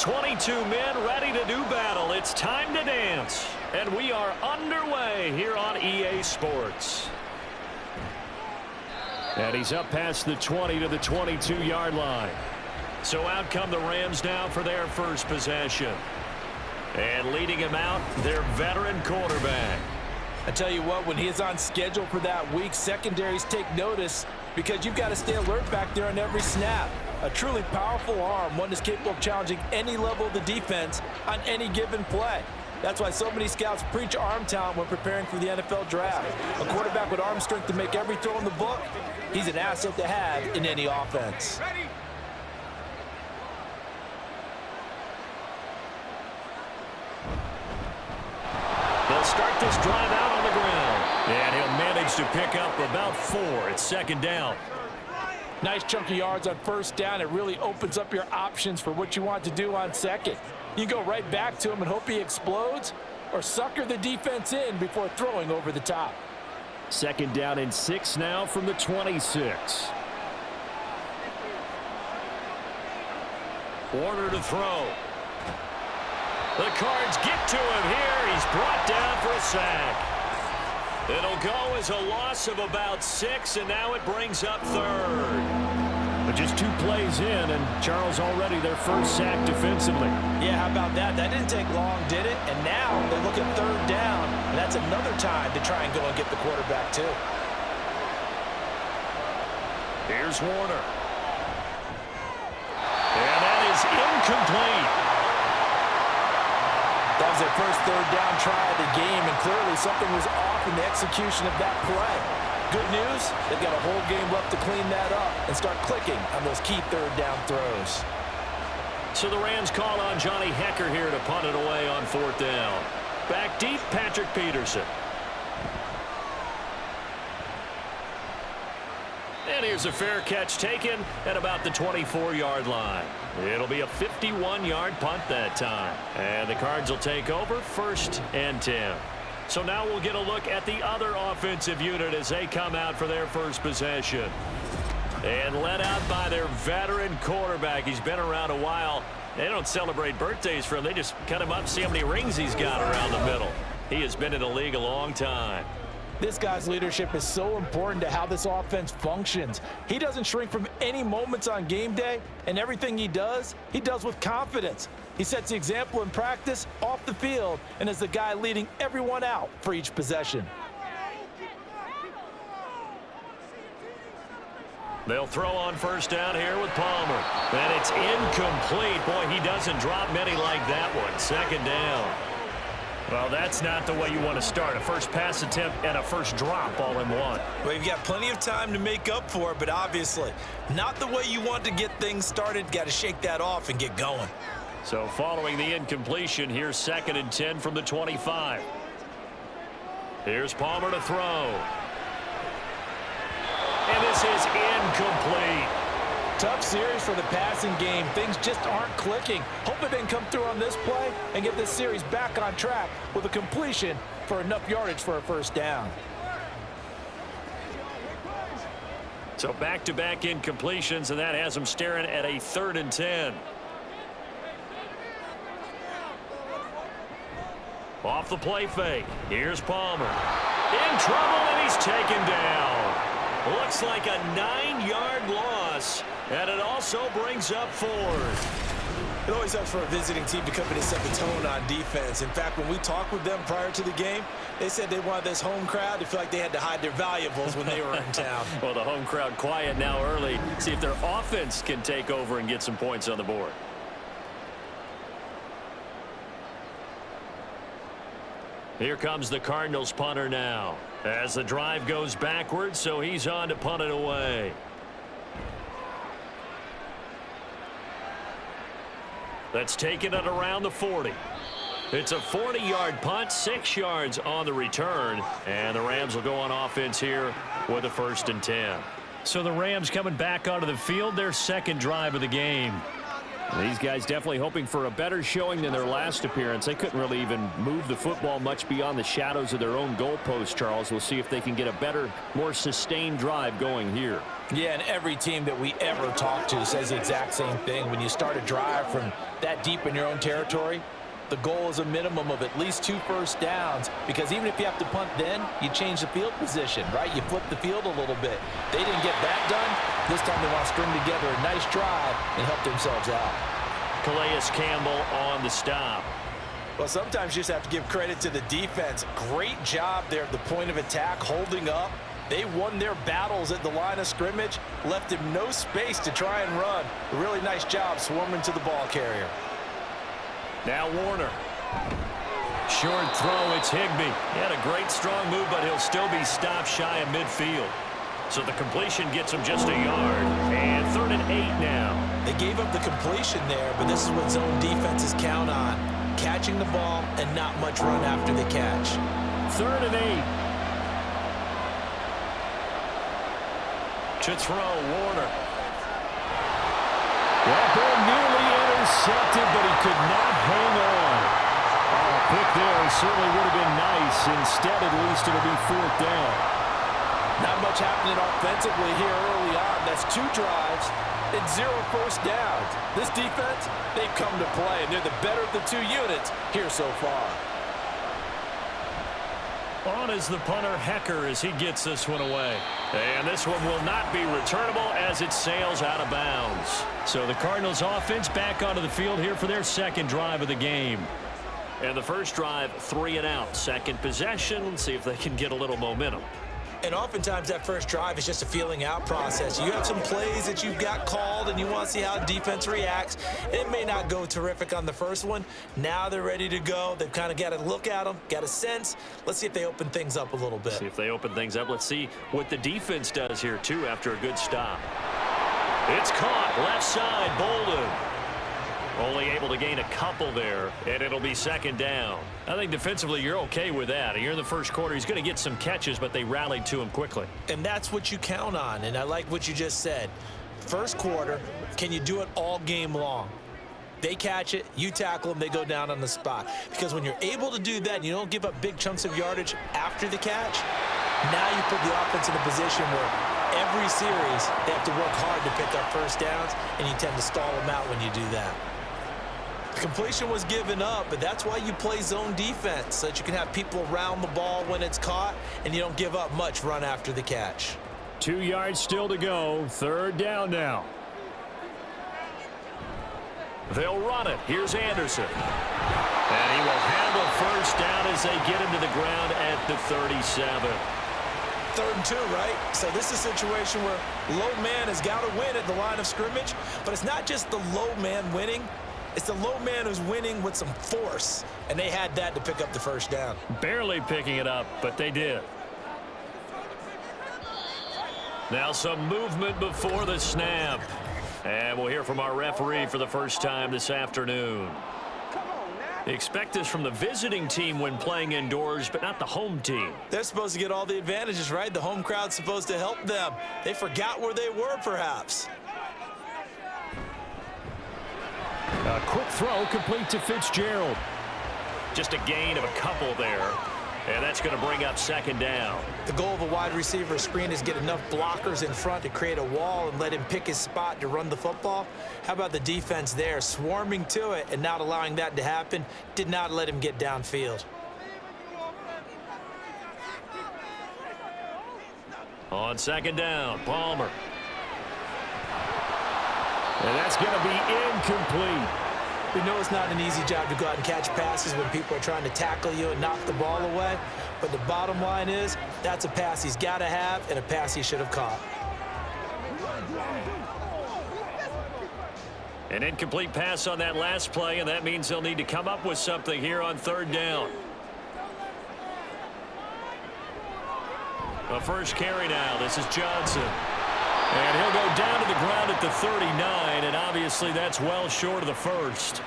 22 men ready to do battle. It's time to dance. And we are underway here on EA Sports. And he's up past the 20 to the 22-yard line. So out come the Rams now for their first possession. And leading him out, their veteran quarterback. I tell you what, when he is on schedule for that week, secondaries take notice because you've got to stay alert back there on every snap. A truly powerful arm, one that's capable of challenging any level of the defense on any given play. That's why so many scouts preach arm talent when preparing for the NFL draft. A quarterback with arm strength to make every throw in the book, he's an asset to have in any offense. They'll start this drive out on the ground. And he'll manage to pick up about 4. It's second down. Nice chunk of yards on first down. It really opens up your options for what you want to do on second. You go right back to him and hope he explodes, or sucker the defense in before throwing over the top. Second down and 6 now from the 26. Warner to throw. The Cards get to him here. He's brought down for a sack. It'll go as a loss of about 6, and now it brings up third. But just 2 plays in, and Charles already their first sack defensively. Yeah, how about that? That didn't take long, did it? And now they look at third down, and that's another time to try and go and get the quarterback too. Here's Warner. And that is incomplete. That was their first third down try of the game, and clearly something was off in the execution of that play. Good news, they've got a whole game left to clean that up and start clicking on those key third down throws. So the Rams call on Johnny Hecker here to punt it away on 4th down. Back deep, Patrick Peterson. And here's a fair catch taken at about the 24-yard line. It'll be a 51-yard punt that time. And the Cards will take over 1st and 10. So now we'll get a look at the other offensive unit as they come out for their first possession. And led out by their veteran quarterback. He's been around a while. They don't celebrate birthdays for him. They just cut him up, see how many rings he's got around the middle. He has been in the league a long time. This guy's leadership is so important to how this offense functions. He doesn't shrink from any moments on game day, and everything he does with confidence. He sets the example in practice, off the field, and is the guy leading everyone out for each possession. They'll throw on first down here with Palmer. And it's incomplete. Boy, he doesn't drop many like that one. Second down. Well, that's not the way you want to start. A first pass attempt and a first drop all in one. Well, you've got plenty of time to make up for it, but obviously not the way you want to get things started. Got to shake that off and get going. So following the incompletion, here's 2nd and 10 from the 25. Here's Palmer to throw. And this is incomplete. Tough series for the passing game. Things just aren't clicking. Hoping they can come through on this play and get this series back on track with a completion for enough yardage for a first down. So back-to-back incompletions, and that has them staring at a 3rd and 10. Off the play fake. Here's Palmer. In trouble, and he's taken down. Looks like a 9-yard loss, and it also brings up 4th. It always helps for a visiting team to come in and set the tone on defense. In fact, when we talked with them prior to the game, they said they wanted this home crowd to feel like they had to hide their valuables when they were in town. Well, the home crowd quiet now early. See if their offense can take over and get some points on the board. Here comes the Cardinals punter now as the drive goes backwards, so he's on to punt it away. That's taken it around the 40. It's a 40-yard punt, 6 yards on the return, and the Rams will go on offense here with a 1st and 10. So the Rams coming back onto the field, their second drive of the game. These guys definitely hoping for a better showing than their last appearance. They couldn't really even move the football much beyond the shadows of their own goalpost, Charles. We'll see if they can get a better, more sustained drive going here. Yeah, and every team that we ever talk to says the exact same thing. When you start a drive from that deep in your own territory, the goal is a minimum of at least 2 first downs, because even if you have to punt then, you change the field position, right? You flip the field a little bit. They didn't get that done. This time they want to string together a nice drive and help themselves out. Calais Campbell on the stop. Well, sometimes you just have to give credit to the defense. Great job there at the point of attack, holding up. They won their battles at the line of scrimmage, left him no space to try and run. A really nice job swarming to the ball carrier. Now Warner. Short throw, it's Higbee. He had a great strong move, but he'll still be stopped shy of midfield. So the completion gets him just a yard. And 3rd and 8 now. They gave up the completion there, but this is what zone defenses count on. Catching the ball and not much run after the catch. 3rd and 8. To throw, Warner. That ball nearly intercepted, but he could not hang on. A pick there certainly would have been nice. Instead, at least it'll be 4th down. Not much happening offensively here early on. That's 2 drives and 0 first downs. This defense, they've come to play, and they're the better of the 2 units here so far. On is the punter, Hecker, as he gets this one away. And this one will not be returnable as it sails out of bounds. So the Cardinals offense back onto the field here for their 2nd drive of the game. And the first drive, 3 and out. 2nd possession, see if they can get a little momentum. And oftentimes that first drive is just a feeling out process. You have some plays that you've got called and you want to see how defense reacts. It may not go terrific on the first one. Now they're ready to go. They've kind of got to look at them, got a sense. Let's see if they open things up a little bit. See if they open things up. Let's see what the defense does here, too, after a good stop. It's caught. Left side, Bolden. Only able to gain a couple there, and it'll be 2nd down. I think defensively you're okay with that. You're in the first quarter. He's going to get some catches, but they rallied to him quickly. And that's what you count on, and I like what you just said. First quarter, can you do it all game long? They catch it, you tackle them, they go down on the spot. Because when you're able to do that and you don't give up big chunks of yardage after the catch, now you put the offense in a position where every series they have to work hard to pick up first downs, and you tend to stall them out when you do that. The completion was given up, but that's why you play zone defense, so that you can have people around the ball when it's caught, and you don't give up much run after the catch. 2 yards still to go. 3rd down now. They'll run it. Here's Anderson. And he will handle first down as they get him to the ground at the 37. 3rd and 2, right? So this is a situation where low man has got to win at the line of scrimmage, but it's not just the low man winning. It's the low man who's winning with some force, and they had that to pick up the first down. Barely picking it up, but they did. Now some movement before the snap. And we'll hear from our referee for the first time this afternoon. Expect this from the visiting team when playing indoors, but not the home team. They're supposed to get all the advantages, right? The home crowd's supposed to help them. They forgot where they were, perhaps. A quick throw complete to Fitzgerald. Just a gain of a couple there. And that's going to bring up 2nd down. The goal of a wide receiver screen is get enough blockers in front to create a wall and let him pick his spot to run the football. How about the defense there, swarming to it and not allowing that to happen? Did not let him get downfield. On 2nd down, Palmer. And that's going to be incomplete. We know it's not an easy job to go out and catch passes when people are trying to tackle you and knock the ball away. But the bottom line is, that's a pass he's got to have and a pass he should have caught. An incomplete pass on that last play, and that means they'll need to come up with something here on 3rd down. A first carry now. This is Johnson. And he'll go down to the ground at the 39, and obviously that's well short of the first.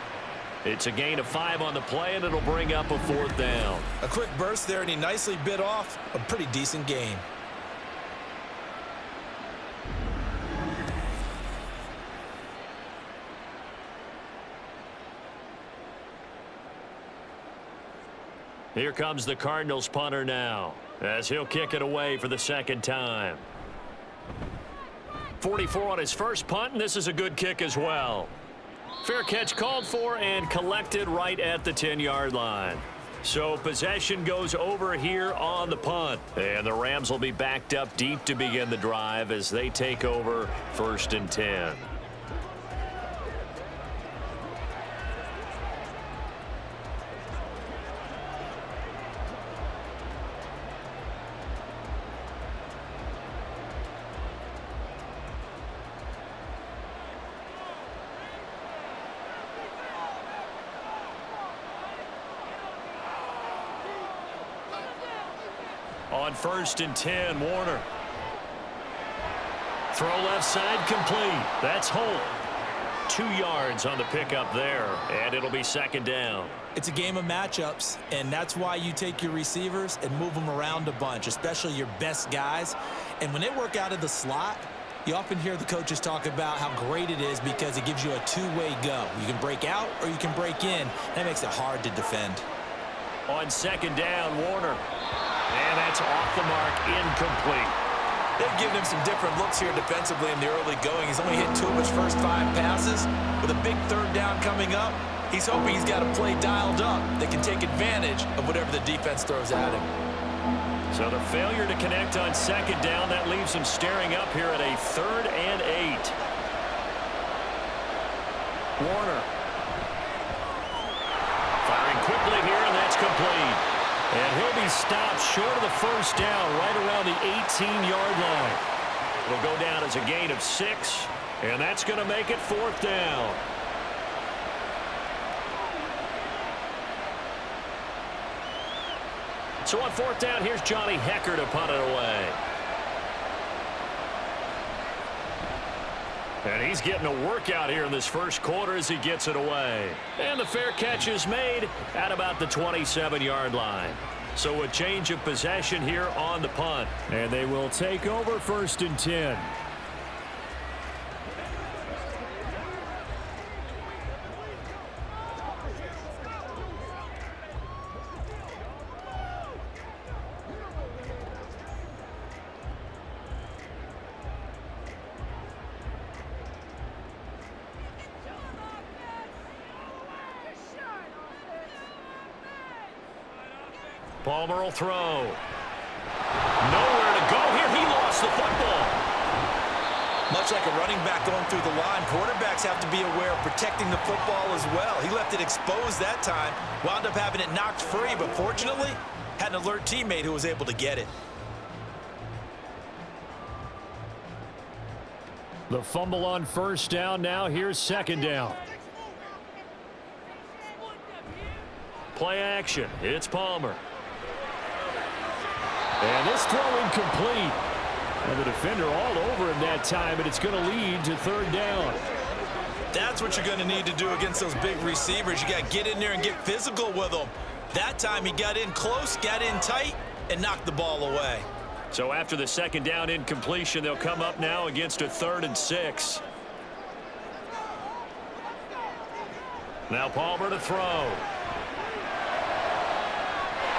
It's a gain of 5 on the play, and it'll bring up a 4th down. A quick burst there, and he nicely bit off a pretty decent gain. Here comes the Cardinals punter now, as he'll kick it away for the second time. 44 on his first punt, and this is a good kick as well. Fair catch called for and collected right at the 10-yard line. So possession goes over here on the punt. And the Rams will be backed up deep to begin the drive as they take over 1st and 10. On 1st and 10, Warner. Throw left side complete. That's Holt. 2 yards on the pickup there, and it'll be 2nd down. It's a game of matchups, and that's why you take your receivers and move them around a bunch, especially your best guys. And when they work out of the slot, you often hear the coaches talk about how great it is because it gives you a two-way go. You can break out or you can break in. That makes it hard to defend. On 2nd down, Warner. And that's off the mark, incomplete. They've given him some different looks here defensively in the early going. He's only hit 2 of his first 5 passes. With a big 3rd down coming up, he's hoping he's got a play dialed up that can take advantage of whatever the defense throws at him. So the failure to connect on 2nd down, that leaves him staring up here at a 3rd and 8. Warner. Firing quickly here, and that's complete. And he'll be stopped short of the 1st down right around the 18-yard line. It'll go down as a gain of 6, and that's going to make it 4th down. So on 4th down, here's Johnny Hecker to punt it away. And he's getting a workout here in this 1st quarter as he gets it away. And the fair catch is made at about the 27-yard line. So a change of possession here on the punt. And they will take over 1st and 10. Palmer will throw. Nowhere to go here. He lost the football. Much like a running back going through the line, quarterbacks have to be aware of protecting the football as well. He left it exposed that time, wound up having it knocked free, but fortunately, had an alert teammate who was able to get it. The fumble on 1st down. Now here's 2nd down. Play action. It's Palmer. And this throw incomplete. And the defender all over him that time, and it's going to lead to 3rd down. That's what you're going to need to do against those big receivers. You got to get in there and get physical with them. That time he got in close, got in tight, and knocked the ball away. So after the 2nd down incompletion, they'll come up now against a 3rd and 6. Now Palmer to throw.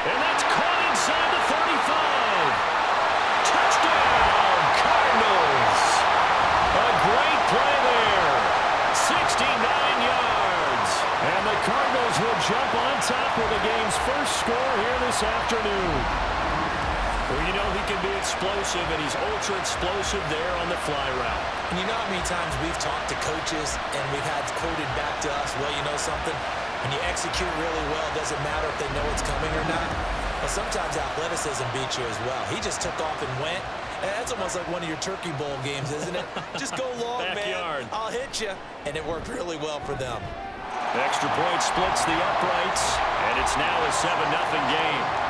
And that's caught inside the 35. Touchdown, Cardinals. A great play there. 69 yards. And the Cardinals will jump on top with the game's first score here this afternoon. Well, you know he can be explosive, and he's ultra-explosive there on the fly route. And you know how many times we've talked to coaches and we've had quoted back to us, well, you know something? When you execute really well, it doesn't matter if they know it's coming or not. But sometimes athleticism beats you as well. He just took off and went. And that's almost like one of your Turkey Bowl games, isn't it? Just go long, Backyard. man. I'll hit you. And it worked really well for them. The extra point splits the uprights, and it's now a 7-0 game.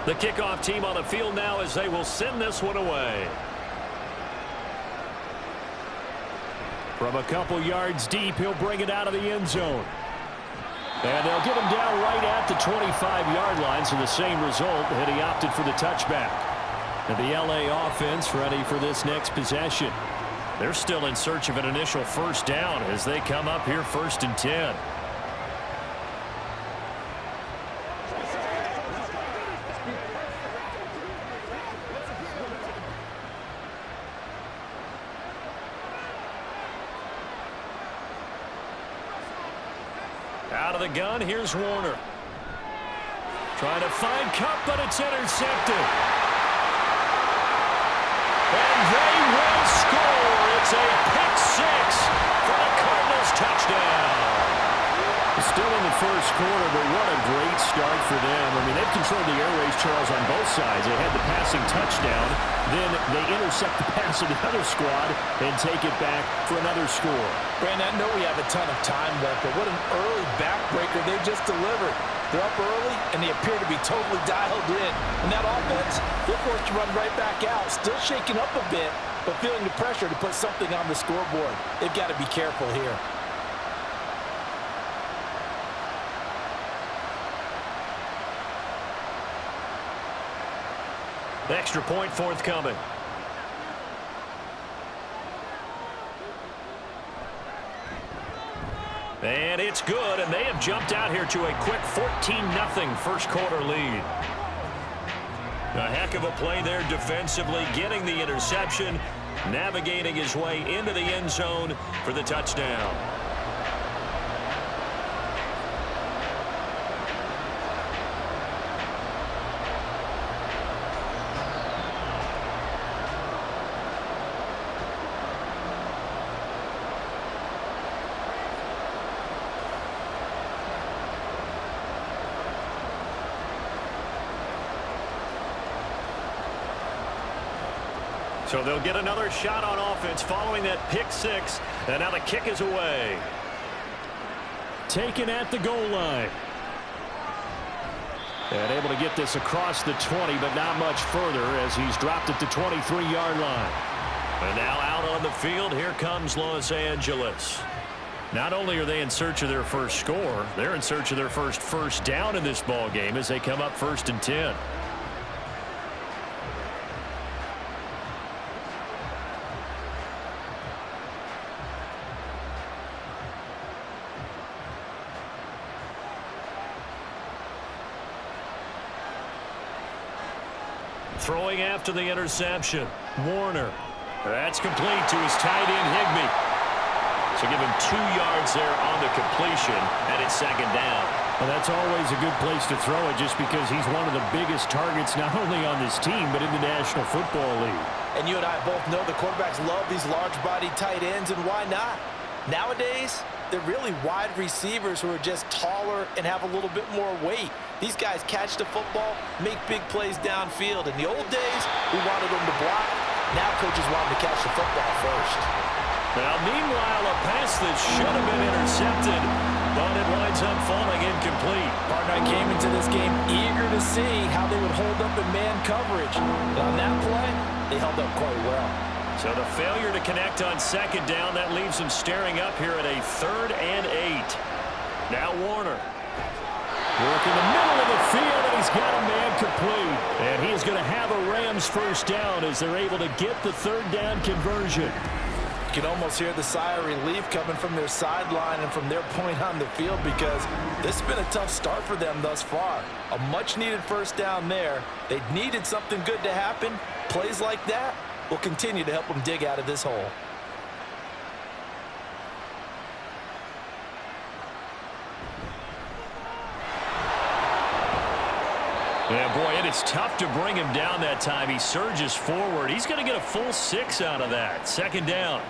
The kickoff team on the field now as they will send this one away. From a couple yards deep, he'll bring it out of the end zone. And they'll get him down right at the 25-yard line, so the same result, and he opted for the touchback. And the LA offense ready for this next possession. They're still in search of an initial first down as they come up here 1st and 10. Out of the gun, here's Warner. Trying to find Cup, but it's intercepted. And they will score. It's a pick six for the Cardinals touchdown. Still in the first quarter, but what a great start for them. I mean, they've controlled the airways, Charles, on both sides. They had the passing touchdown. Then they intercept the pass of the other squad and take it back for another score. Brandon, I know we have a ton of time left, but what an early backbreaker they just delivered. They're up early, and they appear to be totally dialed in. And that offense, they're forced to run right back out, still shaking up a bit, but feeling the pressure to put something on the scoreboard. They've got to be careful here. The extra point forthcoming. And it's good, and they have jumped out here to a quick 14-0 first quarter lead. A heck of a play there defensively, getting the interception, navigating his way into the end zone for the touchdown. So they'll get another shot on offense following that pick six. And now the kick is away. Taken at the goal line. And able to get this across the 20, but not much further as he's dropped at the 23-yard line. And now out on the field, here comes Los Angeles. Not only are they in search of their first score, they're in search of their first down in this ball game as they come up 1st and 10. Throwing after the interception. Warner. That's complete to his tight end, Higbee. So give him 2 yards there on the completion, and it's 2nd down. Well, that's always a good place to throw it just because he's one of the biggest targets not only on this team but in the National Football League. And you and I both know the quarterbacks love these large-bodied tight ends, and why not? Nowadays, they're really wide receivers who are just taller and have a little bit more weight. These guys catch the football, make big plays downfield. In the old days, we wanted them to block. Now coaches want them to catch the football first. Now, meanwhile, a pass that should have been intercepted, but it winds up falling incomplete. Partner, I came into this game eager to see how they would hold up in man coverage. And on that play, they held up quite well. So the failure to connect on 2nd down, that leaves him staring up here at a 3rd and 8. Now Warner. Work in the middle of the field, and he's got a man complete. And he is going to have a Rams first down as they're able to get the 3rd down conversion. You can almost hear the sigh of relief coming from their sideline and from their point on the field because this has been a tough start for them thus far. A much-needed first down there. They needed something good to happen. Plays like that will continue to help them dig out of this hole. Yeah, boy, it is tough to bring him down that time. He surges forward. He's going to get a full 6 out of that. 2nd down.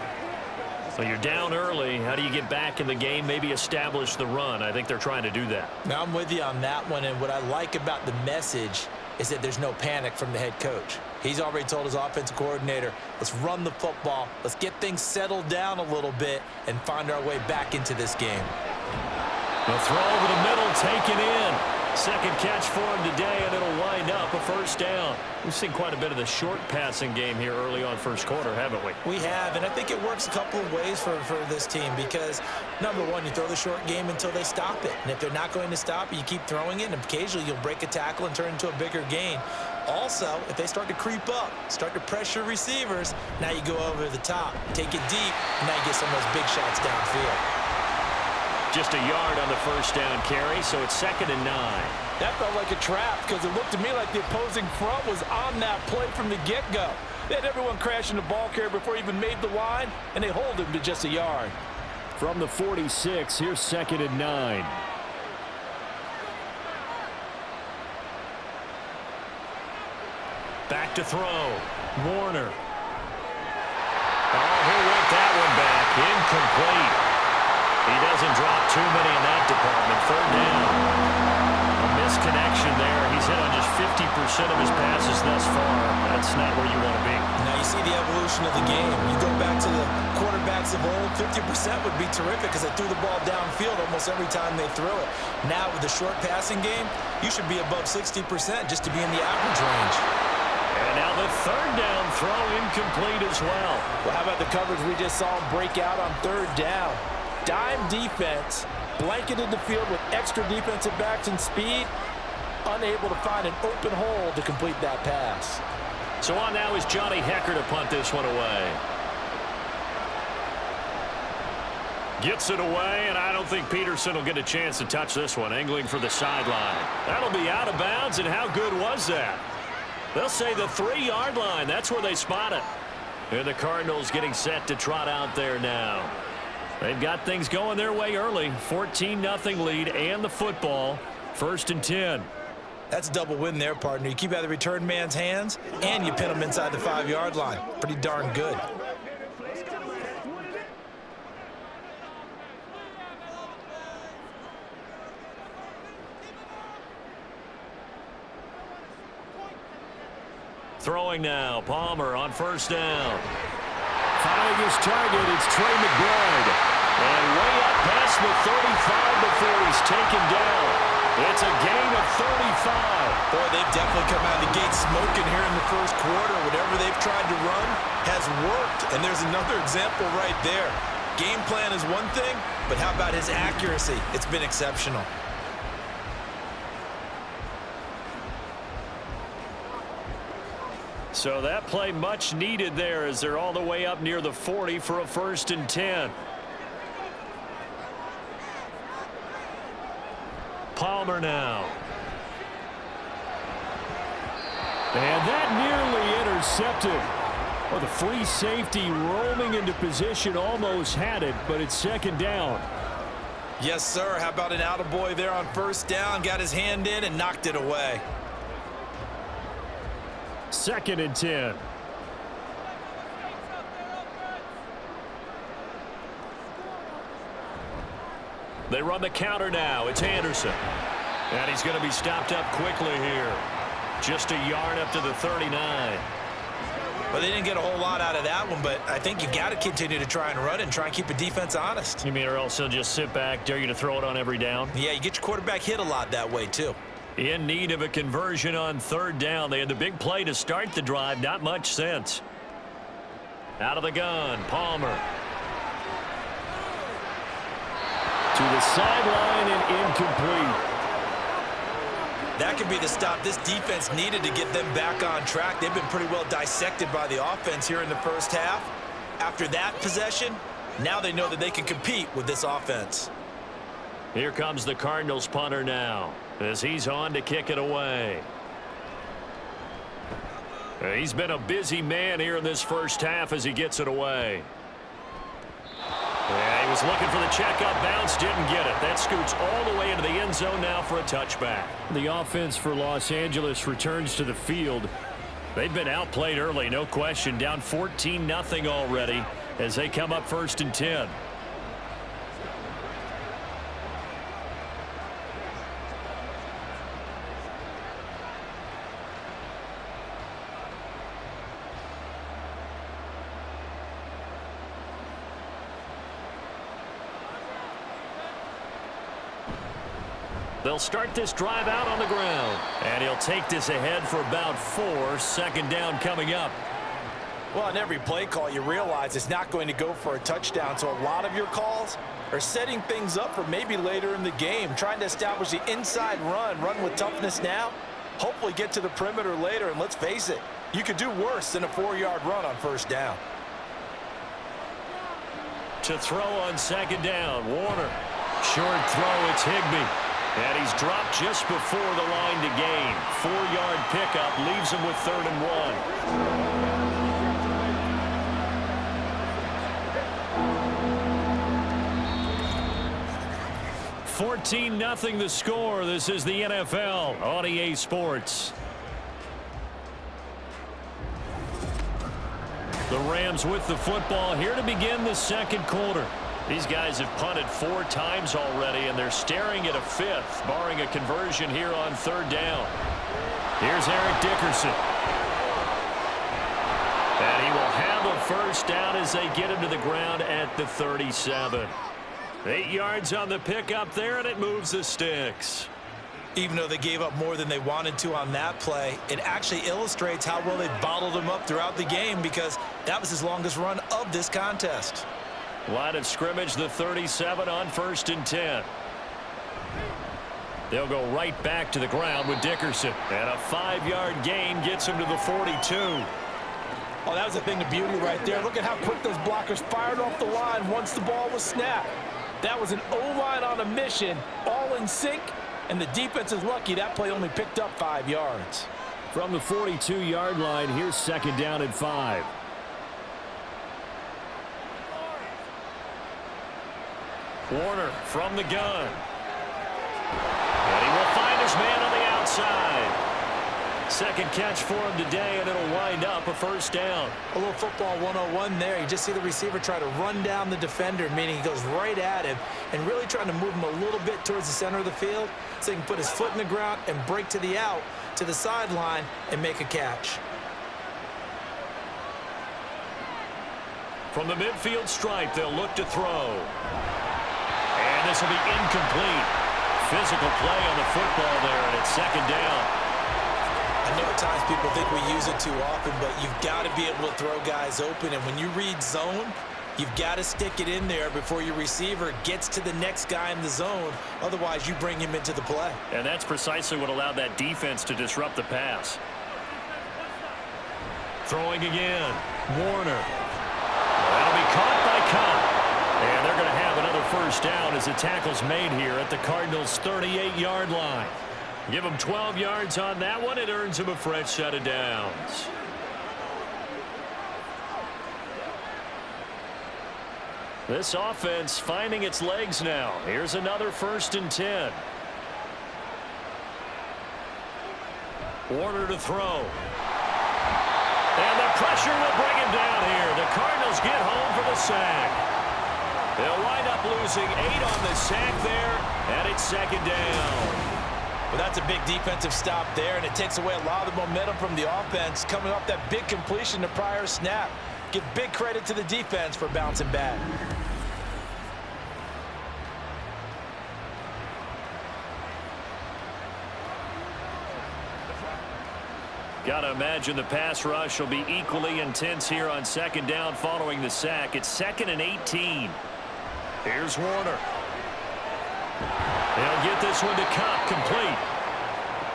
So you're down early. How do you get back in the game, maybe establish the run? I think they're trying to do that. Now, I'm with you on that one, and what I like about the message is that there's no panic from the head coach. He's already told his offensive coordinator, let's run the football, let's get things settled down a little bit, and find our way back into this game. The throw over the middle, taken in. Second catch for him today, and it'll wind up a first down. We've seen quite a bit of the short passing game here early on first quarter, haven't we? We have, and I think it works a couple of ways for this team because, number one, you throw the short game until they stop it. And if they're not going to stop it, you keep throwing it, and occasionally you'll break a tackle and turn into a bigger gain. Also, if they start to creep up, start to pressure receivers, now you go over the top, take it deep, and now you get some of those big shots downfield. Just a yard on the first down carry, so it's 2nd and 9. That felt like a trap because it looked to me like the opposing front was on that play from the get-go. They had everyone crashing the ball carrier before he even made the line, and they hold him to just a yard. From the 46, here's 2nd and 9. Back to throw. Warner. Oh, he went that one back. Incomplete. He doesn't drop too many in that department. 3rd down. A misconnection there. He's hit on just 50% of his passes thus far. That's not where you want to be. Now you see the evolution of the game. You go back to the quarterbacks of old, 50% would be terrific because they threw the ball downfield almost every time they threw it. Now with the short passing game, you should be above 60% just to be in the average range. And now the 3rd down throw incomplete as well. Well, how about the coverage we just saw him break out on 3rd down? Dime defense, blanketed the field with extra defensive backs and speed, unable to find an open hole to complete that pass. So on now is Johnny Hecker to punt this one away. Gets it away, and I don't think Peterson will get a chance to touch this one, angling for the sideline. That'll be out of bounds, and how good was that? They'll say the 3-yard line. That's where they spot it. And the Cardinals getting set to trot out there now. They've got things going their way early. 14-0 lead and the football. 1st and 10. That's a double win there, partner. You keep out of the return man's hands, and you pin him inside the 5-yard line. Pretty darn good. Throwing now. Palmer on 1st down. Finding his target, it's Trey McBride. And way up past the 35 before he's taken down. It's a gain of 35. Boy, they've definitely come out of the gate smoking here in the first quarter. Whatever they've tried to run has worked. And there's another example right there. Game plan is one thing, but how about his accuracy? It's been exceptional. So that play much needed there as they're all the way up near the 40 for a 1st and 10. Palmer now. And that nearly intercepted. Well, the free safety roaming into position almost had it, but it's 2nd down. Yes, sir. How about an attaboy there on 1st down? Got his hand in and knocked it away. 2nd and 10. They run the counter now. It's Anderson. And he's going to be stopped up quickly here. Just a yard up to the 39. Well, they didn't get a whole lot out of that one, but I think you got to continue to try and run and try and keep a defense honest. You mean or else he'll just sit back, dare you to throw it on every down? Yeah, you get your quarterback hit a lot that way, too. In need of a conversion on 3rd down. They had the big play to start the drive. Not much sense. Out of the gun, Palmer. To the sideline and incomplete. That could be the stop this defense needed to get them back on track. They've been pretty well dissected by the offense here in the first half. After that possession, now they know that they can compete with this offense. Here comes the Cardinals punter now as he's on to kick it away. He's been a busy man here in this first half as he gets it away. Yeah, he was looking for the checkup bounce, didn't get it. That scoots all the way into the end zone now for a touchback. The offense for Los Angeles returns to the field. They've been outplayed early, no question. Down 14-0 already as they come up 1st and 10. They'll start this drive out on the ground. And he'll take this ahead for about 4. Second down coming up. Well, on every play call, you realize it's not going to go for a touchdown. So a lot of your calls are setting things up for maybe later in the game, trying to establish the inside run with toughness now, hopefully get to the perimeter later. And let's face it, you could do worse than a 4-yard run on first down. To throw on second down, Warner. Short throw, it's Higbee. And he's dropped just before the line to gain. 4-yard pickup leaves him with 3rd and 1. 14-0 the score. This is the NFL on EA Sports. The Rams with the football here to begin the second quarter. These guys have punted 4 times already, and they're staring at a 5th, barring a conversion here on 3rd down. Here's Eric Dickerson. And he will have a first down as they get him to the ground at the 37. 8 yards on the pickup there, and it moves the sticks. Even though they gave up more than they wanted to on that play, it actually illustrates how well they bottled them up throughout the game, because that was his longest run of this contest. Line of scrimmage, the 37 on 1st and 10. They'll go right back to the ground with Dickerson. And a 5-yard gain gets him to the 42. Oh, that was a thing of beauty right there. Look at how quick those blockers fired off the line once the ball was snapped. That was an O-line on a mission, all in sync, and the defense is lucky that play only picked up 5 yards. From the 42-yard line, here's second down and 5. Warner from the gun. And he will find his man on the outside. Second catch for him today, and it'll wind up a first down. A little football 101 there. You just see the receiver try to run down the defender, meaning he goes right at him and really trying to move him a little bit towards the center of the field so he can put his foot in the ground and break to the out, to the sideline, and make a catch. From the midfield stripe, they'll look to throw. And this will be incomplete. Physical play on the football there, and it's second down. I know at times people think we use it too often, but you've got to be able to throw guys open. And when you read zone, you've got to stick it in there before your receiver gets to the next guy in the zone. Otherwise, you bring him into the play. And that's precisely what allowed that defense to disrupt the pass. Throwing again. Warner. That'll be caught by Cobb. And they're going to have another first down as the tackle's made here at the Cardinals' 38-yard line. Give him 12 yards on that one. It earns him a fresh set of downs. This offense finding its legs now. Here's another 1st and 10. Warner to throw. And the pressure will bring him down here. The Cardinals get home for the sack. They'll wind up losing 8 on the sack there, and it's second down. Well, that's a big defensive stop there, and it takes away a lot of the momentum from the offense coming off that big completion the prior snap. Give big credit to the defense for bouncing back. Got to imagine the pass rush will be equally intense here on second down following the sack. It's 2nd and 18. Here's Warner. They'll get this one to Cobb, complete.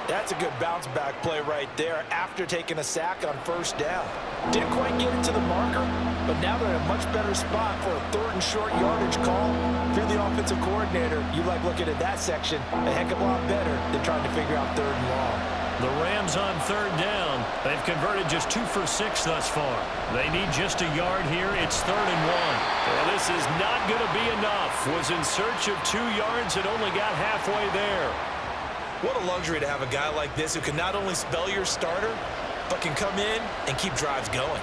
That's a good bounce back play right there after taking a sack on first down. Didn't quite get it to the marker, but now they're in a much better spot for a 3rd and short yardage call. If you're the offensive coordinator, you like looking at that section a heck of a lot better than trying to figure out 3rd and long. The Rams on 3rd down. They've converted just 2 for 6 thus far. They need just a yard here. It's 3rd and 1. Well, this is not going to be enough. Was in search of 2 yards and only got halfway there. What a luxury to have a guy like this who can not only spell your starter, but can come in and keep drives going.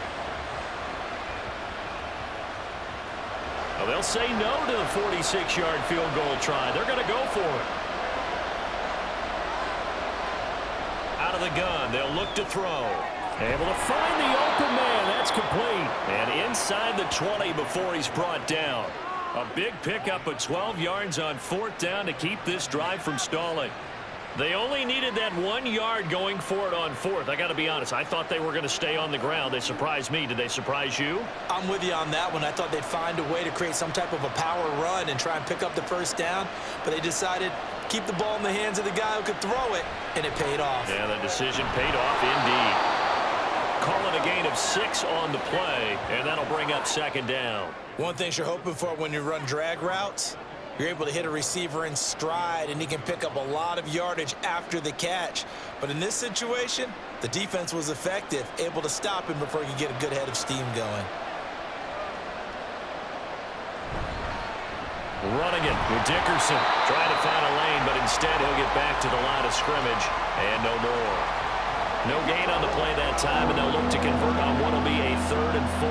Well, they'll say no to the 46-yard field goal try. They're going to go for it. Out of the gun, they'll look to throw. Able to find the open man. That's complete. And inside the 20 before he's brought down. A big pickup of 12 yards on 4th down to keep this drive from stalling. They only needed that 1 yard going for it on 4th. I got to be honest, I thought they were going to stay on the ground. They surprised me. Did they surprise you? I'm with you on that one. I thought they'd find a way to create some type of a power run and try and pick up the 1st down, but they decided keep the ball in the hands of the guy who could throw it, and it paid off. Yeah, the decision paid off indeed. Call it a gain of 6 on the play, and that'll bring up 2nd down. One thing you're hoping for when you run drag routes, you're able to hit a receiver in stride, and he can pick up a lot of yardage after the catch. But in this situation, the defense was effective, able to stop him before he could get a good head of steam going. Running it with Dickerson. Trying to find a lane, but instead he'll get back to the line of scrimmage. And no more. No gain on the play that time, and they'll look to convert on what will be a 3rd and 4.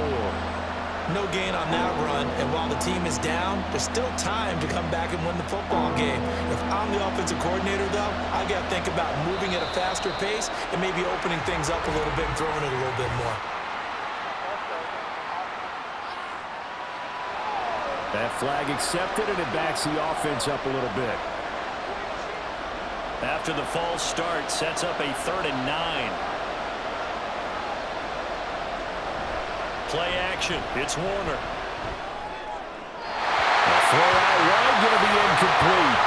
No gain on that run, and while the team is down, there's still time to come back and win the football game. If I'm the offensive coordinator, though, I got to think about moving at a faster pace and maybe opening things up a little bit and throwing it a little bit more. That flag accepted, and it backs the offense up a little bit. After the false start, sets up a 3rd and 9. Play action. It's Warner. A throw out wide, going to be incomplete.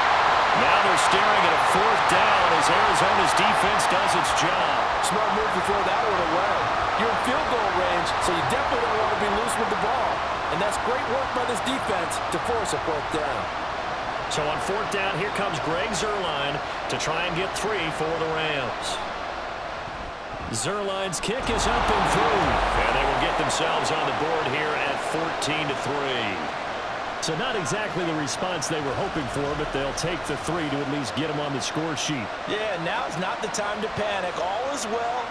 Now they're staring at a 4th down as Arizona's defense does its job. Smart move to throw that one away. You're in field goal range, so you definitely don't want to be loose with the ball. And that's great work by this defense to force a 4th down. So on 4th down, here comes Greg Zuerlein to try and get 3 for the Rams. Zuerlein's kick is up and through. And they will get themselves on the board here at 14-3. So not exactly the response they were hoping for, but they'll take the 3 to at least get them on the score sheet. Yeah, now is not the time to panic. All is well.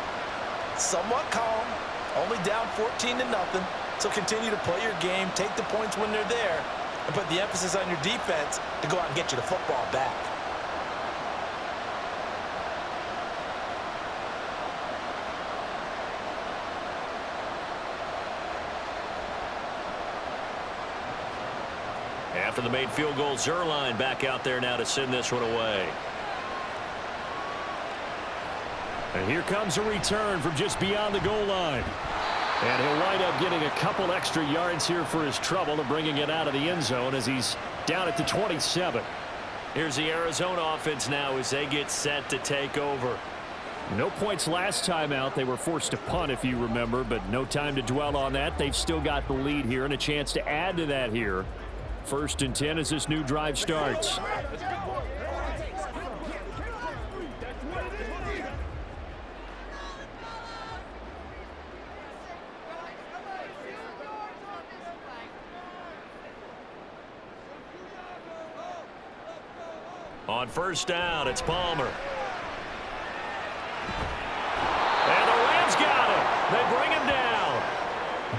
Somewhat calm. Only down 14-0. So continue to play your game, take the points when they're there, and put the emphasis on your defense to go out and get you the football back. After the made field goal, Zuerlein back out there now to send this one away. And here comes a return from just beyond the goal line. And he'll wind up getting a couple extra yards here for his trouble of bringing it out of the end zone as he's down at the 27. Here's the Arizona offense now as they get set to take over. No points last time out. They were forced to punt, if you remember, but no time to dwell on that. They've still got the lead here and a chance to add to that here. 1st and 10 as this new drive starts. On 1st down, it's Palmer. And the Rams got him. They bring him down.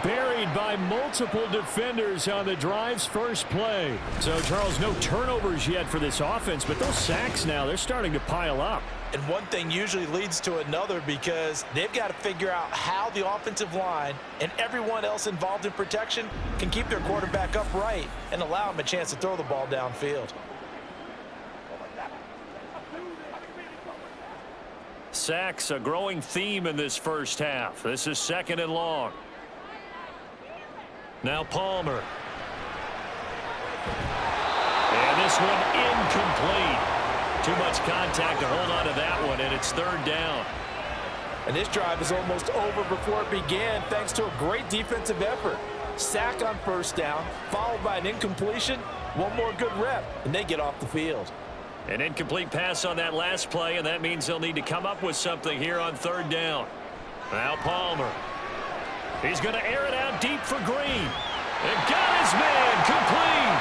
Buried by multiple defenders on the drive's first play. So, Charles, no turnovers yet for this offense, but those sacks now, they're starting to pile up. And one thing usually leads to another because they've got to figure out how the offensive line and everyone else involved in protection can keep their quarterback upright and allow him a chance to throw the ball downfield. Sacks, a growing theme in this first half. This is 2nd and long. Now Palmer. And this one incomplete. Too much contact to hold on to that one, and it's 3rd down. And this drive is almost over before it began thanks to a great defensive effort. Sack on 1st down, followed by an incompletion. One more good rep, and they get off the field. An incomplete pass on that last play, and that means they'll need to come up with something here on 3rd down. Now Palmer. He's going to air it out deep for Green. And got his man complete.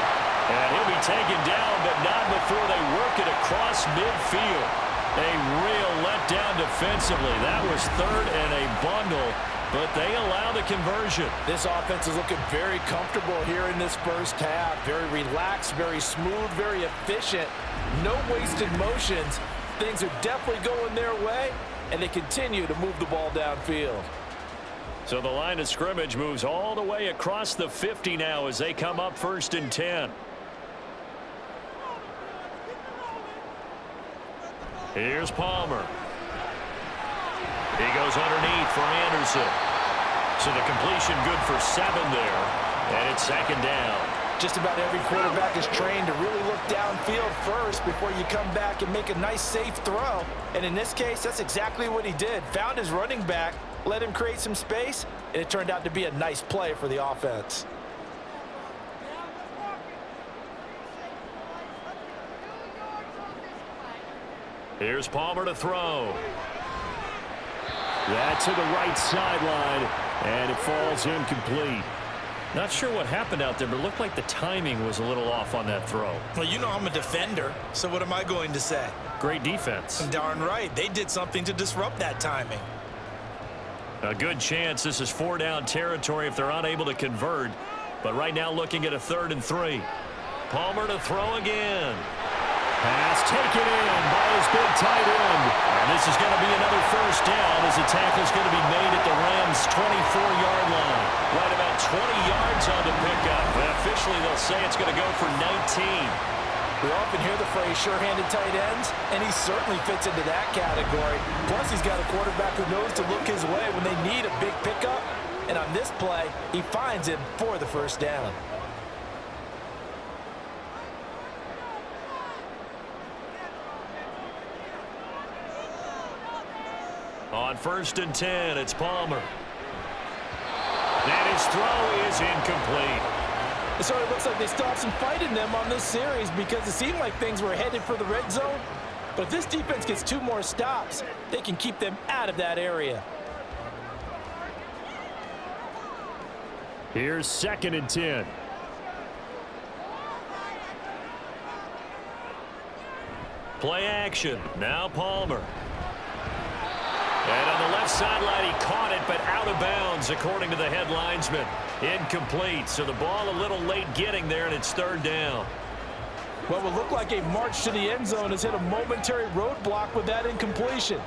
And he'll be taken down, but not before they work it across midfield. A real letdown defensively. That was 3rd and a bundle, but they allow the conversion. This offense is looking very comfortable here in this first half. Very relaxed, very smooth, very efficient. No wasted motions. Things are definitely going their way, and they continue to move the ball downfield. So the line of scrimmage moves all the way across the 50 now as they come up 1st and 10. Here's Palmer. He goes underneath for Anderson. So the completion good for 7 there. And it's 2nd down. Just about every quarterback is trained to really look downfield first before you come back and make a nice, safe throw. And in this case, that's exactly what he did. Found his running back, let him create some space, and it turned out to be a nice play for the offense. Here's Palmer to throw. Yeah, to the right sideline, and it falls incomplete. Not sure what happened out there, but it looked like the timing was a little off on that throw. Well, you know I'm a defender, so what am I going to say? Great defense. Darn right. They did something to disrupt that timing. A good chance this is 4-down territory if they're unable to convert. But right now looking at a 3rd and 3. Palmer to throw again. Pass taken in by his big tight end. And this is going to be another 1st down as the tackle is going to be made at the Rams' 24-yard line. Right about 20 yards on the pickup. But officially they'll say it's going to go for 19. We often hear the phrase sure-handed tight ends, and he certainly fits into that category. Plus, he's got a quarterback who knows to look his way when they need a big pickup. And on this play, he finds him for the 1st down. On 1st and 10, it's Palmer. And his throw is incomplete. So it looks like they stopped some fight in them on this series because it seemed like things were headed for the red zone. But if this defense gets 2 more stops, they can keep them out of that area. Here's 2nd and 10. Play action. Now Palmer. And on the left sideline, he caught it, but out of bounds, according to the head linesman. Incomplete, so the ball a little late getting there, and it's 3rd down. What will look like a march to the end zone has hit a momentary roadblock with that incompletion.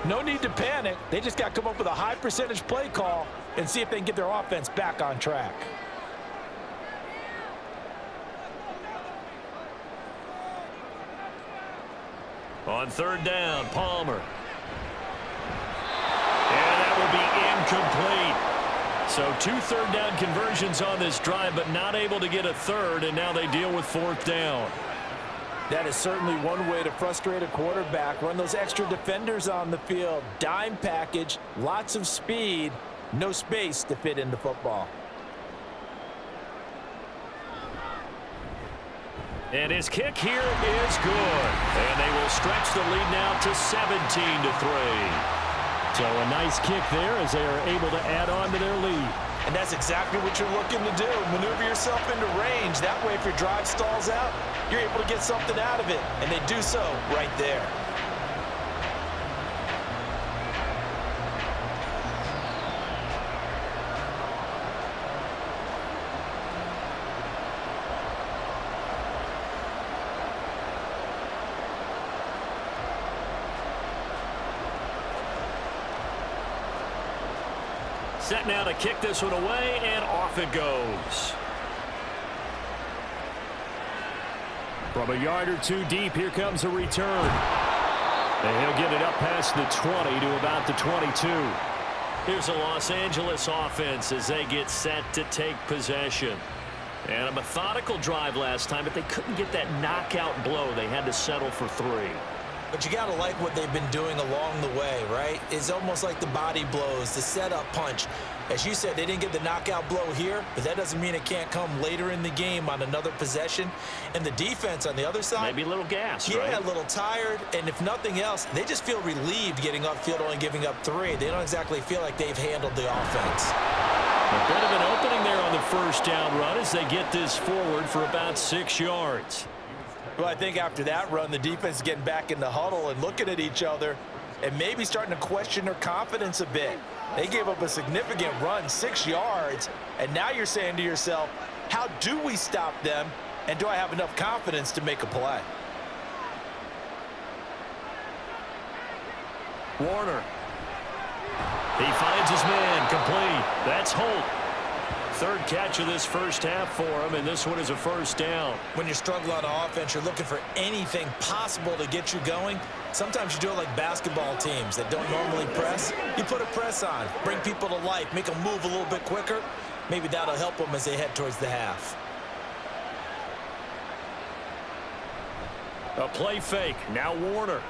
No need to panic. They just got to come up with a high percentage play call and see if they can get their offense back on track. On 3rd down, Palmer. And that will be incomplete. So 2 3rd-down conversions on this drive, but not able to get a 3rd, and now they deal with 4th down. That is certainly one way to frustrate a quarterback. Run those extra defenders on the field. Dime package, lots of speed, no space to fit into football. And his kick here is good. And they will stretch the lead now to 17-3. So a nice kick there as they are able to add on to their lead. And that's exactly what you're looking to do. Maneuver yourself into range. That way, if your drive stalls out, you're able to get something out of it. And they do so right there. Set now to kick this one away, and off it goes. From a yard or 2 deep, here comes a return. And he'll get it up past the 20 to about the 22. Here's a Los Angeles offense as they get set to take possession. And a methodical drive last time, but they couldn't get that knockout blow. They had to settle for 3. But you got to like what they've been doing along the way, right? It's almost like the body blows, the setup punch. As you said, they didn't get the knockout blow here, but that doesn't mean it can't come later in the game on another possession. And the defense on the other side, maybe a little gassed, right? Yeah, a little tired. And if nothing else, they just feel relieved getting upfield, only giving up 3. They don't exactly feel like they've handled the offense. A bit of an opening there on the 1st down run as they get this forward for about 6 yards. Well, I think after that run, the defense is getting back in the huddle and looking at each other and maybe starting to question their confidence a bit. They gave up a significant run, 6 yards, and now you're saying to yourself, how do we stop them, and do I have enough confidence to make a play? Warner. He finds his man, complete. That's Holt. Third catch of this first half for him, and this one is a first down. When you're struggling on offense, you're looking for anything possible to get you going. Sometimes you do it like basketball teams that don't normally press. You put a press on, bring people to life, make them move a little bit quicker. Maybe that'll help them as they head towards the half. A play fake. Now Warner.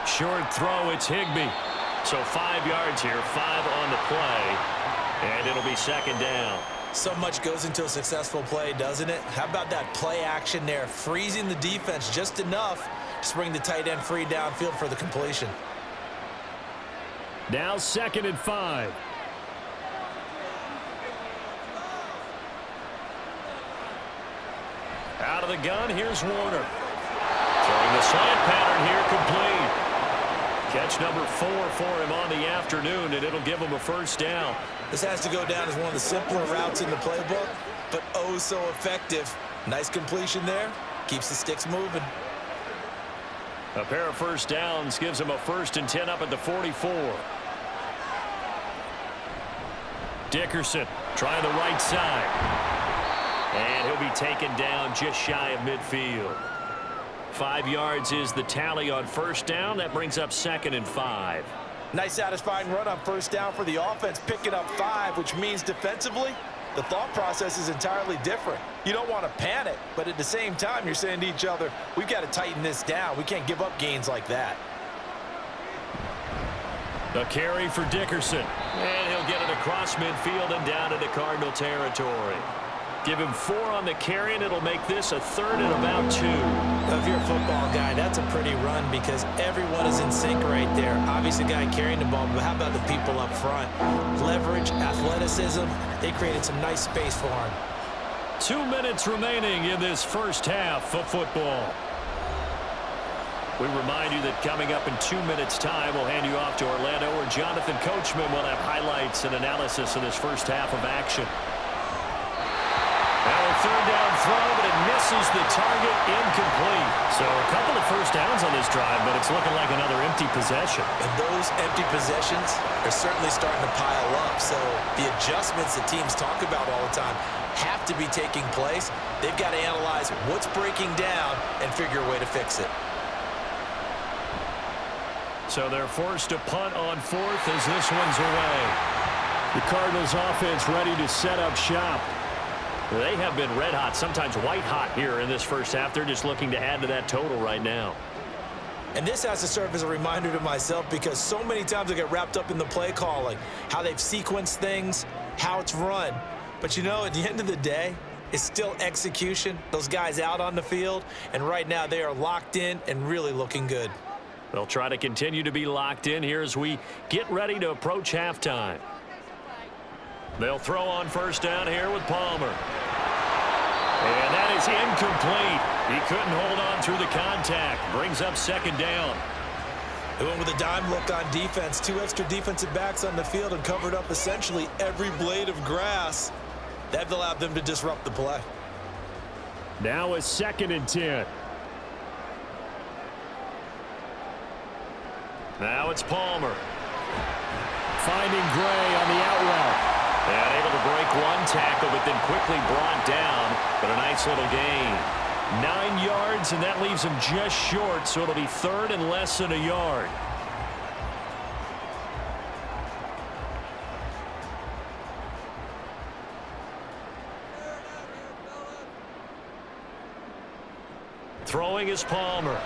Short throw. It's Higbee. So 5 yards here, 5 on the play. And it'll be second down. So much goes into a successful play, doesn't it? How about that play action there? Freezing the defense just enough to bring the tight end free downfield for the completion. Now 2nd and 5. Out of the gun, here's Warner. Throwing the slant pattern here, complete. Catch number 4 for him on the afternoon, and it'll give him a first down. This has to go down as one of the simpler routes in the playbook, but oh so effective. Nice completion there. Keeps the sticks moving. A pair of first downs gives him a 1st and 10 up at the 44. Dickerson trying the right side. And he'll be taken down just shy of midfield. 5 yards is the tally on first down. That brings up 2nd and 5. Nice satisfying run on first down for the offense, picking up 5, which means defensively, the thought process is entirely different. You don't want to panic, but at the same time, you're saying to each other, we've got to tighten this down. We can't give up gains like that. A carry for Dickerson. And he'll get it across midfield and down into Cardinal territory. Give him 4 on the carry, and it'll make this a 3rd and about 2. If you're a football guy, that's a pretty run because everyone is in sync right there. Obviously, guy carrying the ball, but how about the people up front? Leverage, athleticism, they created some nice space for him. 2 minutes remaining in this first half of football. We remind you that coming up in 2 minutes' time, we'll hand you off to Orlando, where Jonathan Coachman will have highlights and analysis of this first half of action. Now a 3rd down throw, but it misses the target, incomplete. So a couple of first downs on this drive, but it's looking like another empty possession. And those empty possessions are certainly starting to pile up. So the adjustments that teams talk about all the time have to be taking place. They've got to analyze what's breaking down and figure a way to fix it. So they're forced to punt on 4th as this one's away. The Cardinals offense ready to set up shop. They have been red hot, sometimes white hot here in this first half. They're just looking to add to that total right now. And this has to serve as a reminder to myself because so many times I get wrapped up in the play calling, how they've sequenced things, how it's run. But you know, at the end of the day, it's still execution. Those guys out on the field, and right now they are locked in and really looking good. They'll try to continue to be locked in here as we get ready to approach halftime. They'll throw on first down here with Palmer. And that is incomplete. He couldn't hold on through the contact. Brings up 2nd down. They went with a dime look on defense. 2 extra defensive backs on the field and covered up essentially every blade of grass. That allowed them to disrupt the play. Now a 2nd and 10. Now it's Palmer. Finding Gray on the out route. And able to break one tackle, but then quickly brought down. But a nice little gain. 9 yards, and that leaves him just short, so it'll be 3rd and less than a yard. Throwing is Palmer.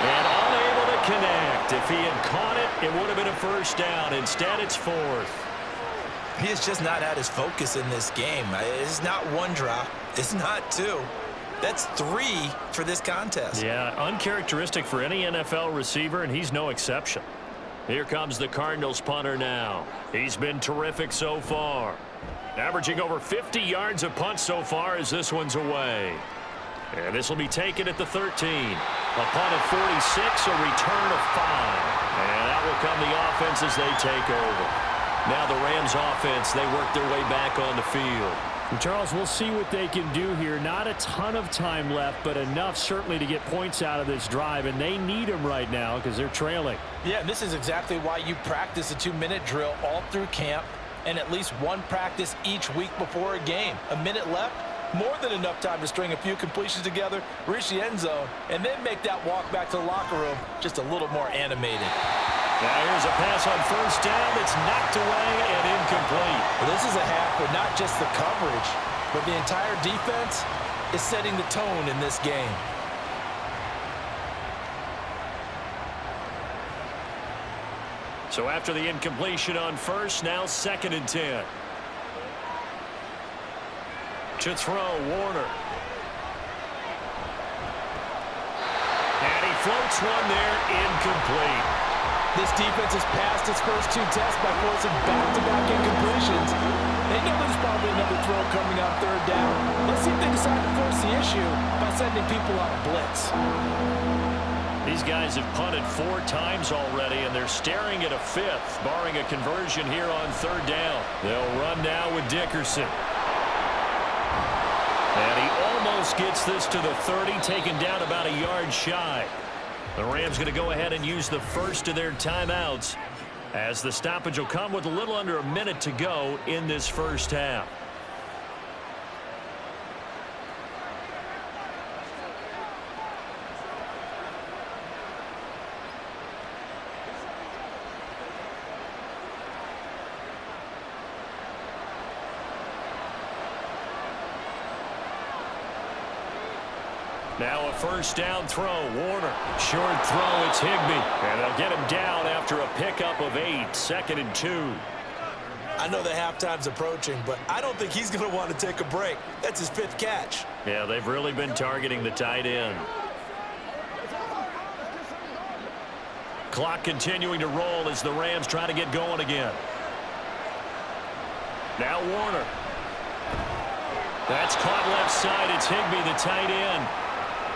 And unable to connect. If he had caught it, it would have been a first down. Instead, it's 4th. He has just not had his focus in this game. It's not 1 drop. It's not 2. That's 3 for this contest. Yeah, uncharacteristic for any NFL receiver, and he's no exception. Here comes the Cardinals punter now. He's been terrific so far. Averaging over 50 yards a punt so far as this one's away. And this will be taken at the 13. A punt of 46, a return of 5. And that will come the offense as they take over. Now the Rams offense, they work their way back on the field. Charles, we'll see what they can do here. Not a ton of time left, but enough certainly to get points out of this drive, and they need them right now because they're trailing. Yeah, this is exactly why you practice a 2-minute drill all through camp and at least one practice each week before a game. A minute left, more than enough time to string a few completions together, reach the end zone, and then make that walk back to the locker room just a little more animated. Now here's a pass on first down that's knocked away and incomplete. Well, this is a half where not just the coverage, but the entire defense is setting the tone in this game. So after the incompletion on first, now 2nd and 10. To throw, Warner. And he floats one there, incomplete. This defense has passed its first 2 tests by forcing back-to-back incompletions. They know there's probably another throw coming on 3rd down. Let's see if they decide to force the issue by sending people on a blitz. These guys have punted 4 times already, and they're staring at a 5th, barring a conversion here on 3rd down. They'll run now with Dickerson. And he almost gets this to the 30, taken down about a yard shy. The Rams going to go ahead and use the first of their timeouts as the stoppage will come with a little under a minute to go in this first half. Now a first down throw. Warner. Short throw. It's Higbee. And they'll get him down after a pickup of 8. 2nd and 2. I know the halftime's approaching, but I don't think he's going to want to take a break. That's his 5th catch. Yeah, they've really been targeting the tight end. Clock continuing to roll as the Rams try to get going again. Now Warner. That's caught left side. It's Higbee, the tight end.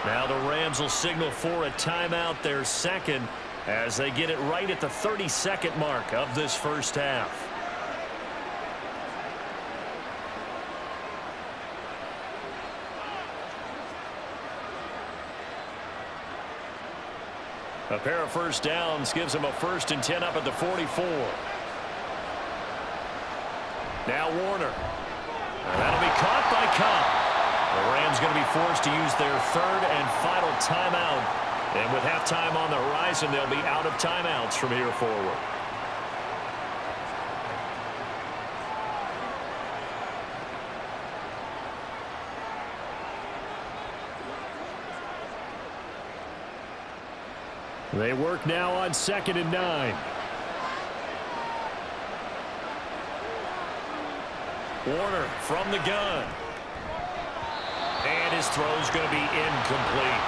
Now the Rams will signal for a timeout, their 2nd, as they get it right at the 32nd mark of this first half. A pair of first downs gives them a 1st and 10 up at the 44. Now Warner. And that'll be caught by Cobb. The Rams going to be forced to use their 3rd and final timeout. And with halftime on the horizon, they'll be out of timeouts from here forward. They work now on 2nd and 9. Warner from the gun. And his throw's going to be incomplete.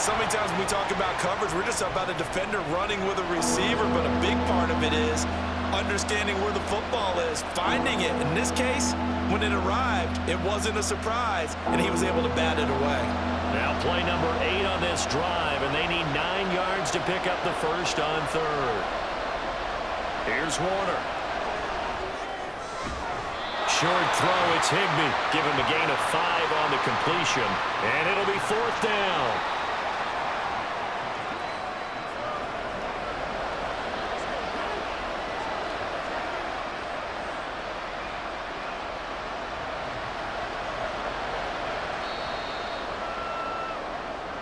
So many times when we talk about coverage, we're just about a defender running with a receiver, but a big part of it is understanding where the football is, finding it. In this case, when it arrived, it wasn't a surprise, and he was able to bat it away. Now play number 8 on this drive, and they need 9 yards to pick up the 1st on 3rd. Here's Warner. Short throw, it's Higbee. Give him a gain of 5 on the completion, and it'll be 4th down.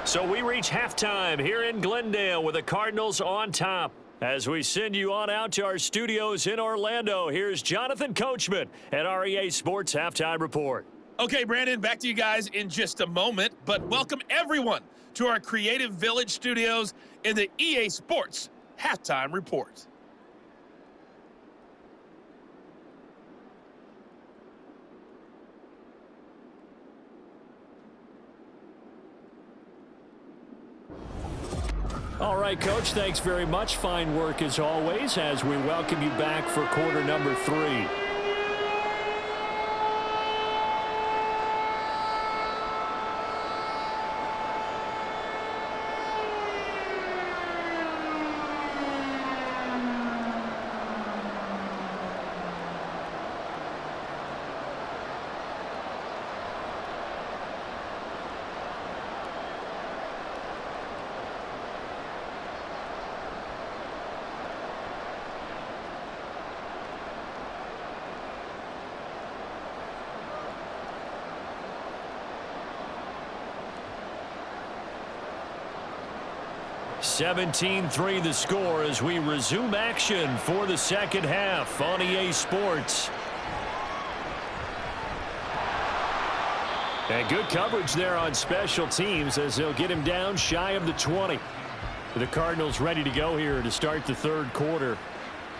So we reach halftime here in Glendale with the Cardinals on top. As we send you on out to our studios in Orlando, here's Jonathan Coachman at REA Sports Halftime Report. Okay, Brandon, back to you guys in just a moment, but welcome everyone to our Creative Village studios in the EA Sports Halftime Report. All right, Coach, thanks very much. Fine work as always as we welcome you back for quarter number 3. 17-3 the score as we resume action for the second half on EA Sports. And good coverage there on special teams as they'll get him down shy of the 20. The Cardinals ready to go here to start the third quarter.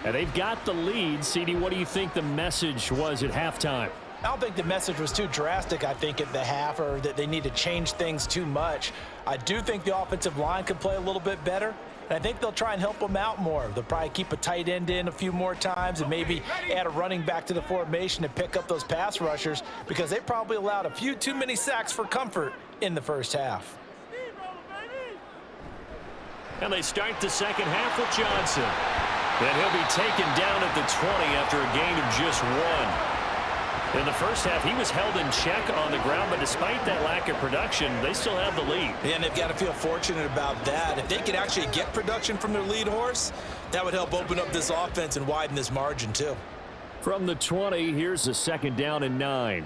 And they've got the lead. CD, what do you think the message was at halftime? I don't think the message was too drastic, I think, at the half, or that they need to change things too much. I do think the offensive line could play a little bit better, and I think they'll try and help them out more. They'll probably keep a tight end in a few more times and maybe add a running back to the formation to pick up those pass rushers because they probably allowed a few too many sacks for comfort in the first half. And they start the second half with Johnson. And he'll be taken down at the 20 after a gain of just 1. In the first half, he was held in check on the ground, but despite that lack of production, they still have the lead. And they've got to feel fortunate about that. If they could actually get production from their lead horse, that would help open up this offense and widen this margin too. From the 20, here's the second down and 9.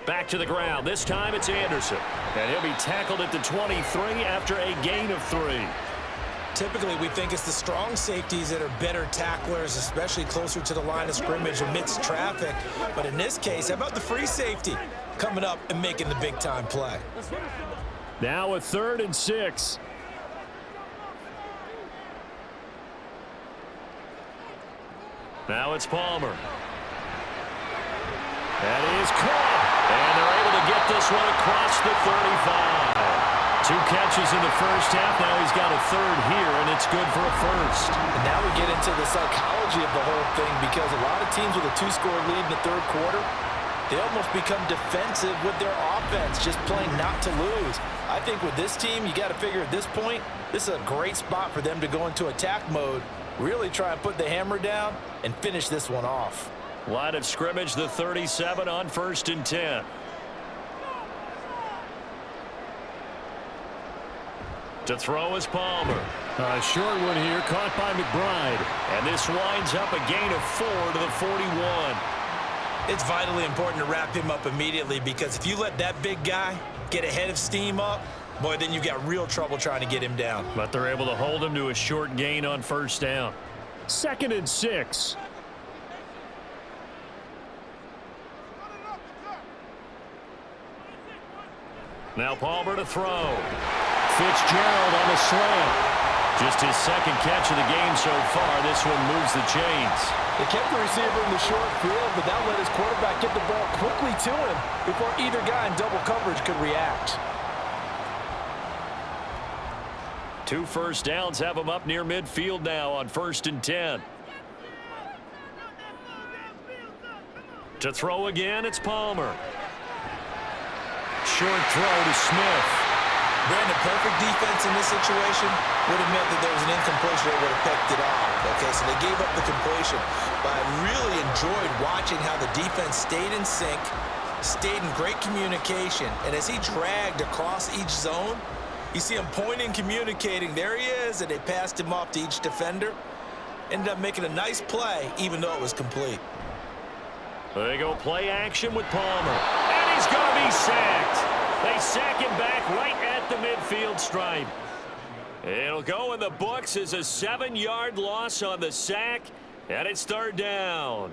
Back to the ground. This time it's Anderson. And he'll be tackled at the 23 after a gain of 3. Typically, we think it's the strong safeties that are better tacklers, especially closer to the line of scrimmage amidst traffic. But in this case, how about the free safety coming up and making the big-time play? Now a 3rd and 6. Now it's Palmer. That is caught. And they're able to get this one across the 35. 2 catches in the first half. Now he's got a 3rd here, and it's good for a 1st. And now we get into the psychology of the whole thing because a lot of teams with a 2-score lead in the third quarter, they almost become defensive with their offense, just playing not to lose. I think with this team, you got to figure at this point, this is a great spot for them to go into attack mode, really try and put the hammer down and finish this one off. Line of scrimmage, the 37 on 1st and 10. To throw is Palmer. A short one here, caught by McBride. And this winds up a gain of 4 to the 41. It's vitally important to wrap him up immediately because if you let that big guy get ahead of steam up, boy, then you've got real trouble trying to get him down. But they're able to hold him to a short gain on 1st down. 2nd and 6. Now Palmer to throw. Fitzgerald on the slant. Just his 2nd catch of the game so far. This one moves the chains. They kept the receiver in the short field, but that let his quarterback get the ball quickly to him before either guy in double coverage could react. 2 first downs have him up near midfield now on 1st and 10. To throw again, it's Palmer. Short throw to Smith. Brandon, perfect defense in this situation would have meant that there was an incompletion that would have picked it off. Okay, so they gave up the completion. But I really enjoyed watching how the defense stayed in sync, stayed in great communication. And as he dragged across each zone, you see him pointing, communicating. There he is, and they passed him off to each defender. Ended up making a nice play, even though it was complete. They go play action with Palmer. And he's going to be sacked. They sack him back right at the midfield stripe. It'll go in the books as a 7-yard loss on the sack, and it's 3rd down.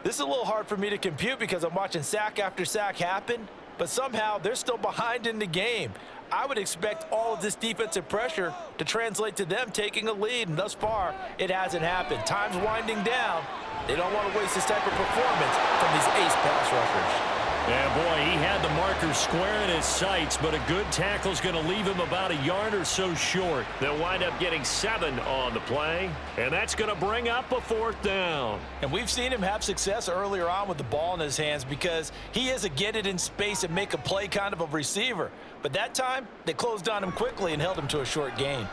This is a little hard for me to compute because I'm watching sack after sack happen, but somehow they're still behind in the game. I would expect all of this defensive pressure to translate to them taking a lead, and thus far, it hasn't happened. Time's winding down. They don't want to waste this type of performance from these ace pass rushers. Yeah, boy, he had the marker square in his sights, but a good tackle's going to leave him about a yard or so short. They'll wind up getting 7 on the play, and that's going to bring up a 4th down. And we've seen him have success earlier on with the ball in his hands because he is a get it in space and make a play kind of a receiver. But that time, they closed on him quickly and held him to a short gain.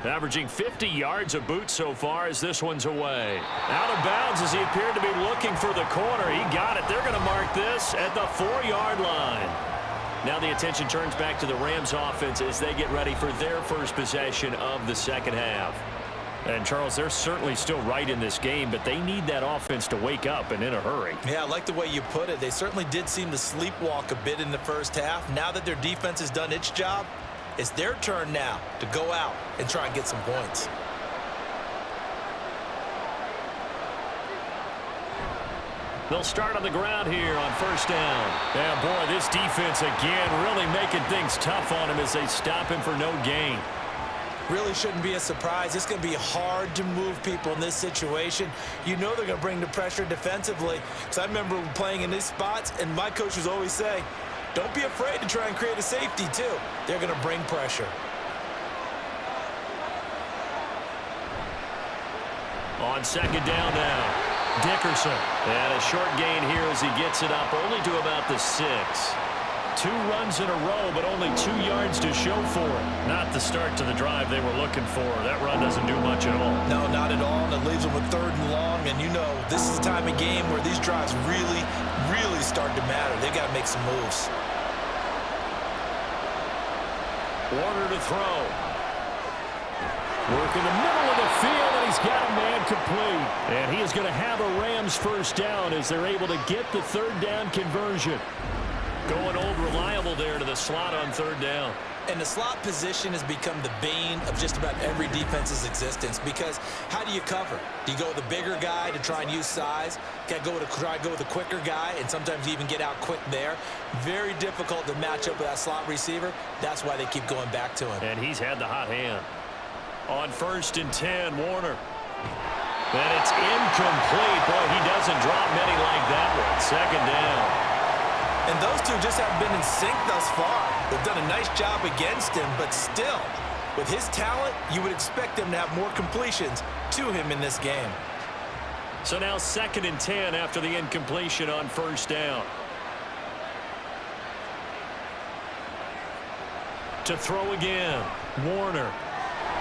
Averaging 50 yards a boot so far as this one's away. Out of bounds as he appeared to be looking for the corner. He got it. They're going to mark this at the 4-yard line. Now the attention turns back to the Rams offense as they get ready for their first possession of the second half. And, Charles, they're certainly still right in this game, but they need that offense to wake up and in a hurry. Yeah, I like the way you put it. They certainly did seem to sleepwalk a bit in the first half. Now that their defense has done its job, It's their turn now to go out and try and get some points. They'll start on the ground here on first down. Yeah, boy, this defense again really making things tough on him as they stop him for no gain. Really shouldn't be a surprise. It's going to be hard to move people in this situation. You know they're going to bring the pressure defensively. Because I remember playing in these spots, and my coaches always say, don't be afraid to try and create a safety, too. They're going to bring pressure. On second down now. Dickerson. And a short gain here as he gets it up only to about the 6. 2 runs in a row, but only 2 yards to show for it. Not the start to the drive they were looking for. That run doesn't do much at all. No, not at all, and it leaves them with 3rd and long. And you know, this is the time of game where these drives really, really start to matter. They've got to make some moves. Warner to throw. Work in the middle of the field, and he's got a man complete. And he is going to have a Rams first down as they're able to get the 3rd down conversion. Going old reliable there to the slot on 3rd down. And the slot position has become the bane of just about every defense's existence, because how do you cover? Do you go with a bigger guy to try and use size? Got to try to go with a quicker guy, and sometimes you even get out quick there. Very difficult to match up with that slot receiver. That's why they keep going back to him. And he's had the hot hand. On 1st and 10, Warner. And it's incomplete. Boy, he doesn't drop many like that one. 2nd down. And those two just haven't been in sync thus far. They've done a nice job against him, but still, with his talent, you would expect them to have more completions to him in this game. So now 2nd and 10 after the incompletion on 1st down. To throw again, Warner.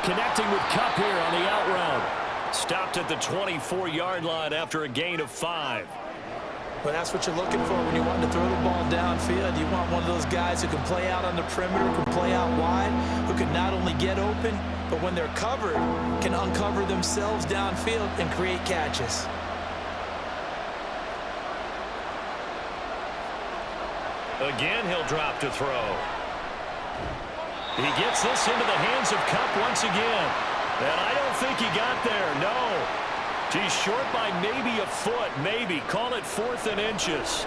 Connecting with Kupp here on the out route. Stopped at the 24-yard line after a gain of 5. Well, that's what you're looking for when you want to throw the ball downfield. You want one of those guys who can play out on the perimeter, can play out wide, who can not only get open, but when they're covered, can uncover themselves downfield and create catches. Again, he'll drop to throw. He gets this into the hands of Kupp once again. And I don't think he got there, no. He's short by maybe a foot, maybe. Call it 4th and inches.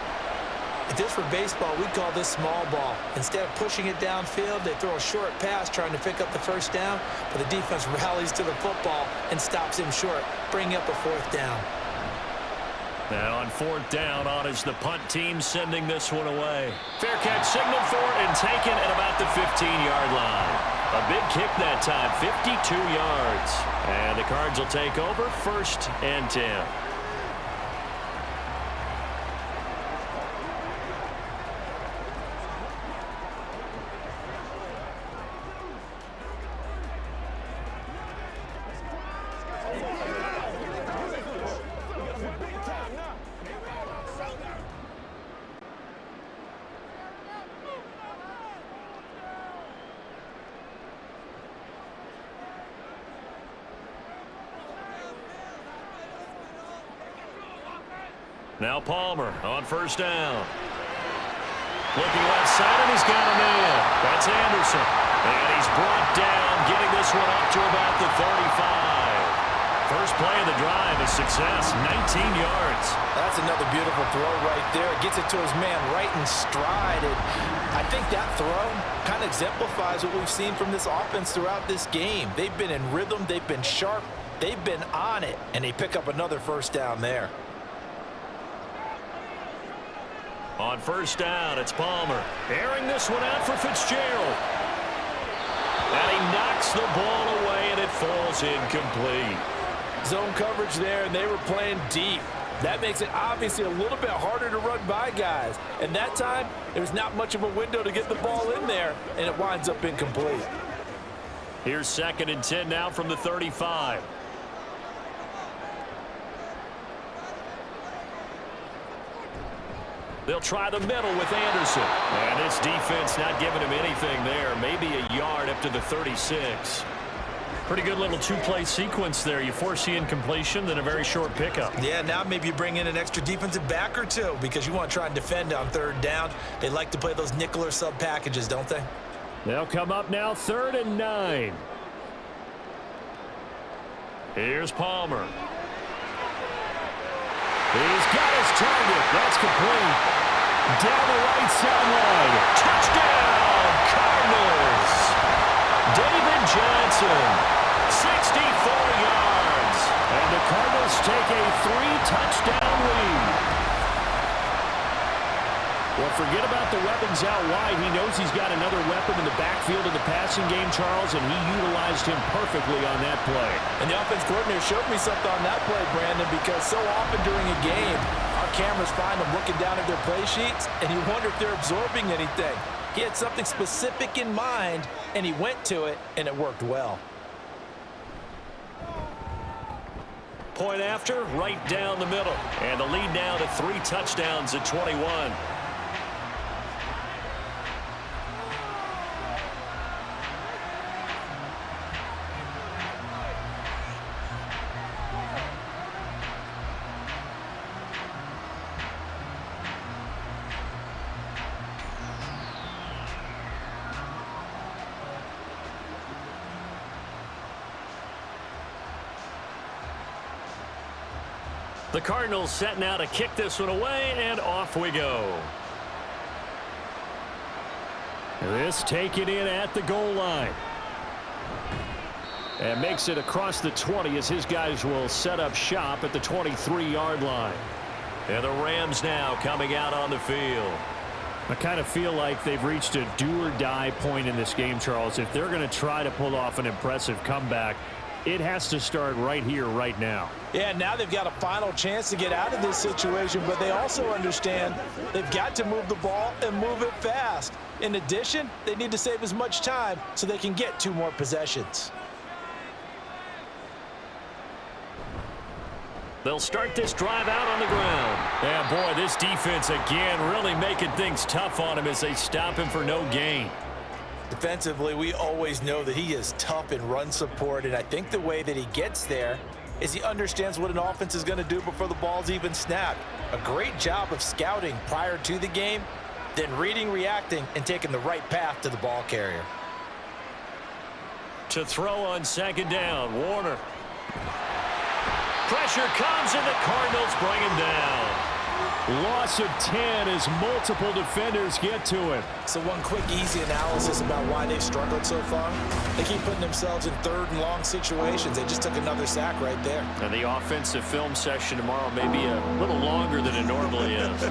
If this were baseball, we'd call this small ball. Instead of pushing it downfield, they throw a short pass trying to pick up the 1st down, but the defense rallies to the football and stops him short, bringing up a 4th down. Now on 4th down, on is the punt team sending this one away. Fair catch signaled for and taken at about the 15-yard line. A big kick that time, 52 yards. And the Cards will take over 1st and 10. Now Palmer on 1st down. Looking left side, and he's got a man. That's Anderson. And he's brought down, getting this one up to about the 35. First play of the drive, a success, 19 yards. That's another beautiful throw right there. Gets it to his man right in stride. And I think that throw kind of exemplifies what we've seen from this offense throughout this game. They've been in rhythm. They've been sharp. They've been on it. And they pick up another 1st down there. On 1st down, it's Palmer. Airing this one out for Fitzgerald. And he knocks the ball away, and it falls incomplete. Zone coverage there, and they were playing deep. That makes it obviously a little bit harder to run by guys. And that time, there's not much of a window to get the ball in there, and it winds up incomplete. Here's 2nd and 10 now from the 35. They'll try the middle with Anderson. And this defense not giving him anything there. Maybe a yard up to the 36. Pretty good little 2-play sequence there. You force the incompletion, then a very short pickup. Yeah, now maybe you bring in an extra defensive back or two because you want to try and defend on 3rd down. They like to play those nickel or sub packages, don't they? They'll come up now 3rd and 9. Here's Palmer. He's got his target. That's complete. Down the right sideline. Touchdown, Cardinals. David Johnson, 64 yards. And the Cardinals take a 3-touchdown lead. Well, forget about the weapons out wide. He knows he's got another weapon in the backfield of the passing game, Charles, and he utilized him perfectly on that play. And the offense coordinator showed me something on that play, Brandon, because so often during a game, our cameras find them looking down at their play sheets, and you wonder if they're absorbing anything. He had something specific in mind, and he went to it, and it worked well. Point after, right down the middle. And the lead now to 3 touchdowns at 21. The Cardinals setting out to kick this one away, and off we go. This taken in at the goal line. And makes it across the 20 as his guys will set up shop at the 23-yard line. And the Rams now coming out on the field. I kind of feel like they've reached a do-or-die point in this game, Charles. If they're going to try to pull off an impressive comeback, it has to start right here, right now. Yeah, now they've got a final chance to get out of this situation, but they also understand they've got to move the ball and move it fast. In addition, they need to save as much time so they can get 2 more possessions. They'll start this drive out on the ground. Yeah, boy, this defense again really making things tough on him as they stop him for no gain. Defensively, we always know that he is tough in run support, and I think the way that he gets there is he understands what an offense is going to do before the ball's even snapped. A great job of scouting prior to the game, then reading, reacting, and taking the right path to the ball carrier. To throw on 2nd down, Warner. Pressure comes, and the Cardinals bring him down. Loss of 10 as multiple defenders get to him. So one quick, easy analysis about why they've struggled so far. They keep putting themselves in 3rd and long situations. They just took another sack right there. And the offensive film session tomorrow may be a little longer than it normally is.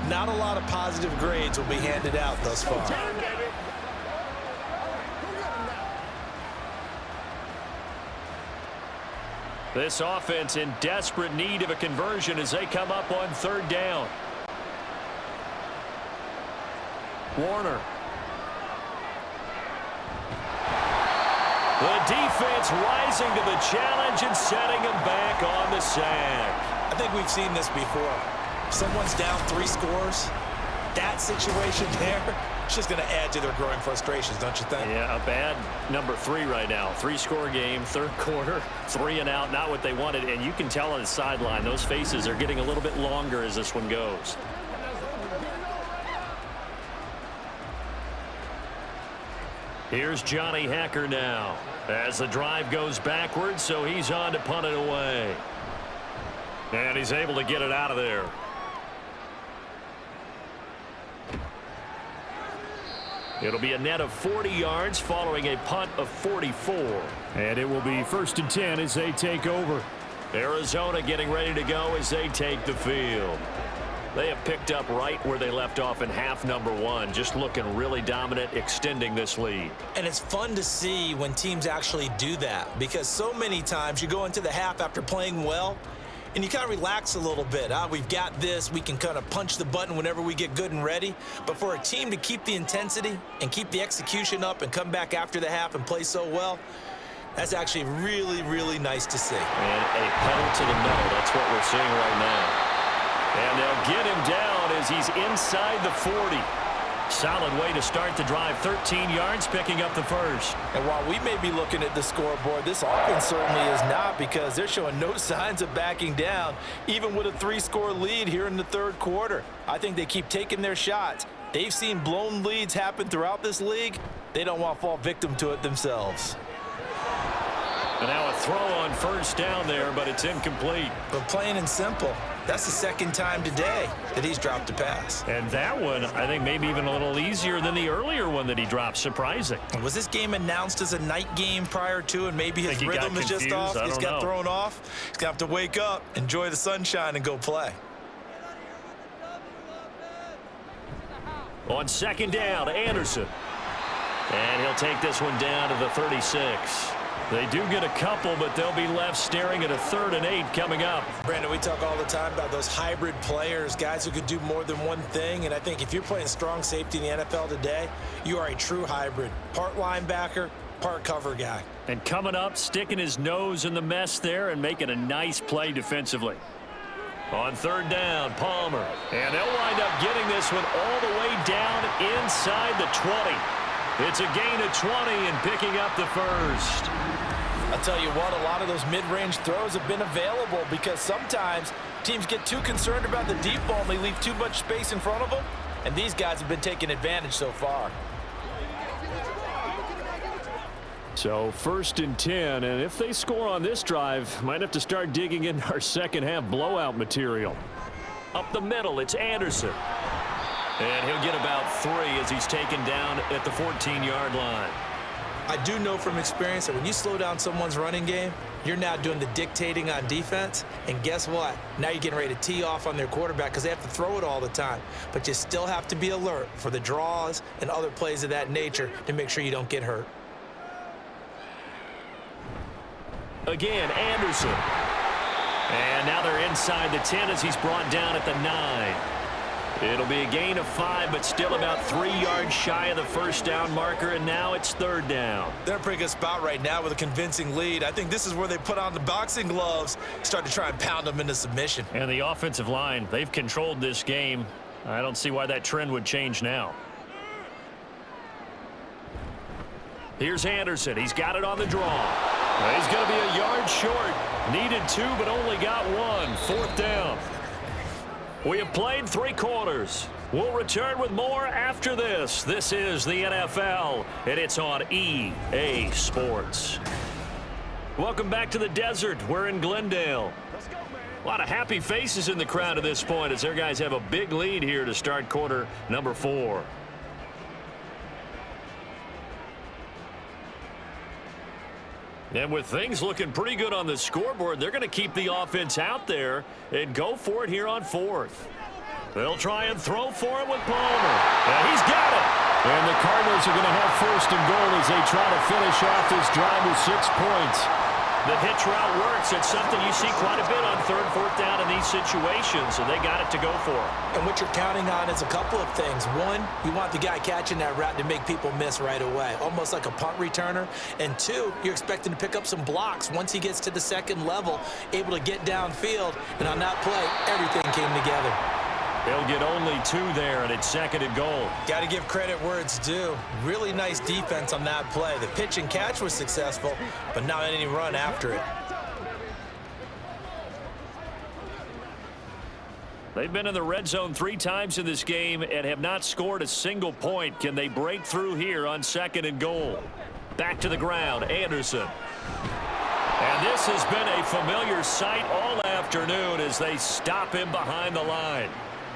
Not a lot of positive grades will be handed out thus far. This offense in desperate need of a conversion as they come up on 3rd down. Warner. The defense rising to the challenge and setting them back on the sack. I think we've seen this before. Someone's down 3 scores. That situation there, it's just going to add to their growing frustrations, don't you think? Yeah, a bad number 3 right now. 3-score game, 3rd quarter, 3 and out, not what they wanted. And you can tell on the sideline, those faces are getting a little bit longer as this one goes. Here's Johnny Hacker now as the drive goes backwards, so he's on to punt it away. And he's able to get it out of there. It'll be a net of 40 yards following a punt of 44. And it will be 1st and 10 as they take over. Arizona getting ready to go as they take the field. They have picked up right where they left off in half number 1, just looking really dominant, extending this lead. And it's fun to see when teams actually do that, because so many times you go into the half after playing well, and you kind of relax a little bit. We've got this. We can kind of punch the button whenever we get good and ready. But for a team to keep the intensity and keep the execution up and come back after the half and play so well, that's actually really, really nice to see. And a pedal to the metal. That's what we're seeing right now. And they'll get him down as he's inside the 40. Solid way to start the drive. 13 yards, picking up the 1st. And while we may be looking at the scoreboard, this offense certainly is not, because they're showing no signs of backing down, even with a 3-score lead here in the 3rd quarter. I think they keep taking their shots. They've seen blown leads happen throughout this league. They don't want to fall victim to it themselves. And now a throw on first down there, but it's incomplete. But plain and simple, that's the second time today that he's dropped a pass. And that one, I think, maybe even a little easier than the earlier one that he dropped. Surprising. Was this game announced as a night game prior to, and maybe his rhythm is just off? He's got thrown off. He's going to have to wake up, enjoy the sunshine, and go play. On second down, Anderson. And he'll take this one down to the 36. They do get a couple, but they'll be left staring at a 3rd and 8 coming up. Brandon, we talk all the time about those hybrid players, guys who could do more than one thing. And I think if you're playing strong safety in the NFL today, you are a true hybrid. Part linebacker, part cover guy. And coming up, sticking his nose in the mess there and making a nice play defensively. On 3rd down, Palmer. And they'll wind up getting this one all the way down inside the 20. It's a gain of 20 and picking up the first. I'll tell you what, a lot of those mid-range throws have been available because sometimes teams get too concerned about the deep ball and they leave too much space in front of them, and these guys have been taking advantage so far. So 1st and 10, and if they score on this drive, might have to start digging in our second half blowout material. Up the middle, it's Anderson. And he'll get about 3 as he's taken down at the 14-yard line. I do know from experience that when you slow down someone's running game, you're now doing the dictating on defense. And guess what? Now you're getting ready to tee off on their quarterback because they have to throw it all the time. But you still have to be alert for the draws and other plays of that nature to make sure you don't get hurt. Again, Anderson. And now they're inside the 10 as he's brought down at the 9. It'll be a gain of 5, but still about 3 yards shy of the first down marker, and now it's 3rd down. They're in a pretty good spot right now with a convincing lead. I think this is where they put on the boxing gloves, start to try and pound them into submission. And the offensive line, they've controlled this game. I don't see why that trend would change now. Here's Anderson. He's got it on the draw. He's going to be a yard short. Needed 2, but only got 1. 4th down. We have played 3 quarters. We'll return with more after this. This is the NFL, and it's on EA Sports. Welcome back to the desert. We're in Glendale. A lot of happy faces in the crowd at this point as their guys have a big lead here to start quarter number 4. And with things looking pretty good on the scoreboard, they're going to keep the offense out there and go for it here on 4th. They'll try and throw for it with Palmer. And he's got it. And the Cardinals are going to have 1st and goal as they try to finish off this drive with 6 points. The hitch route works. It's something you see quite a bit on 3rd, 4th down in these situations, and they got it to go for it. And what you're counting on is a couple of things. One, you want the guy catching that route to make people miss right away, almost like a punt returner. And 2, you're expecting to pick up some blocks once he gets to the 2nd level, able to get downfield. And on that play, everything came together. They'll get only 2 there, and it's 2nd and goal. Got to give credit where it's due. Really nice defense on that play. The pitch and catch was successful, but not any run after it. They've been in the red zone 3 times in this game and have not scored a single point. Can they break through here on 2nd and goal? Back to the ground, Anderson. And this has been a familiar sight all afternoon as they stop him behind the line.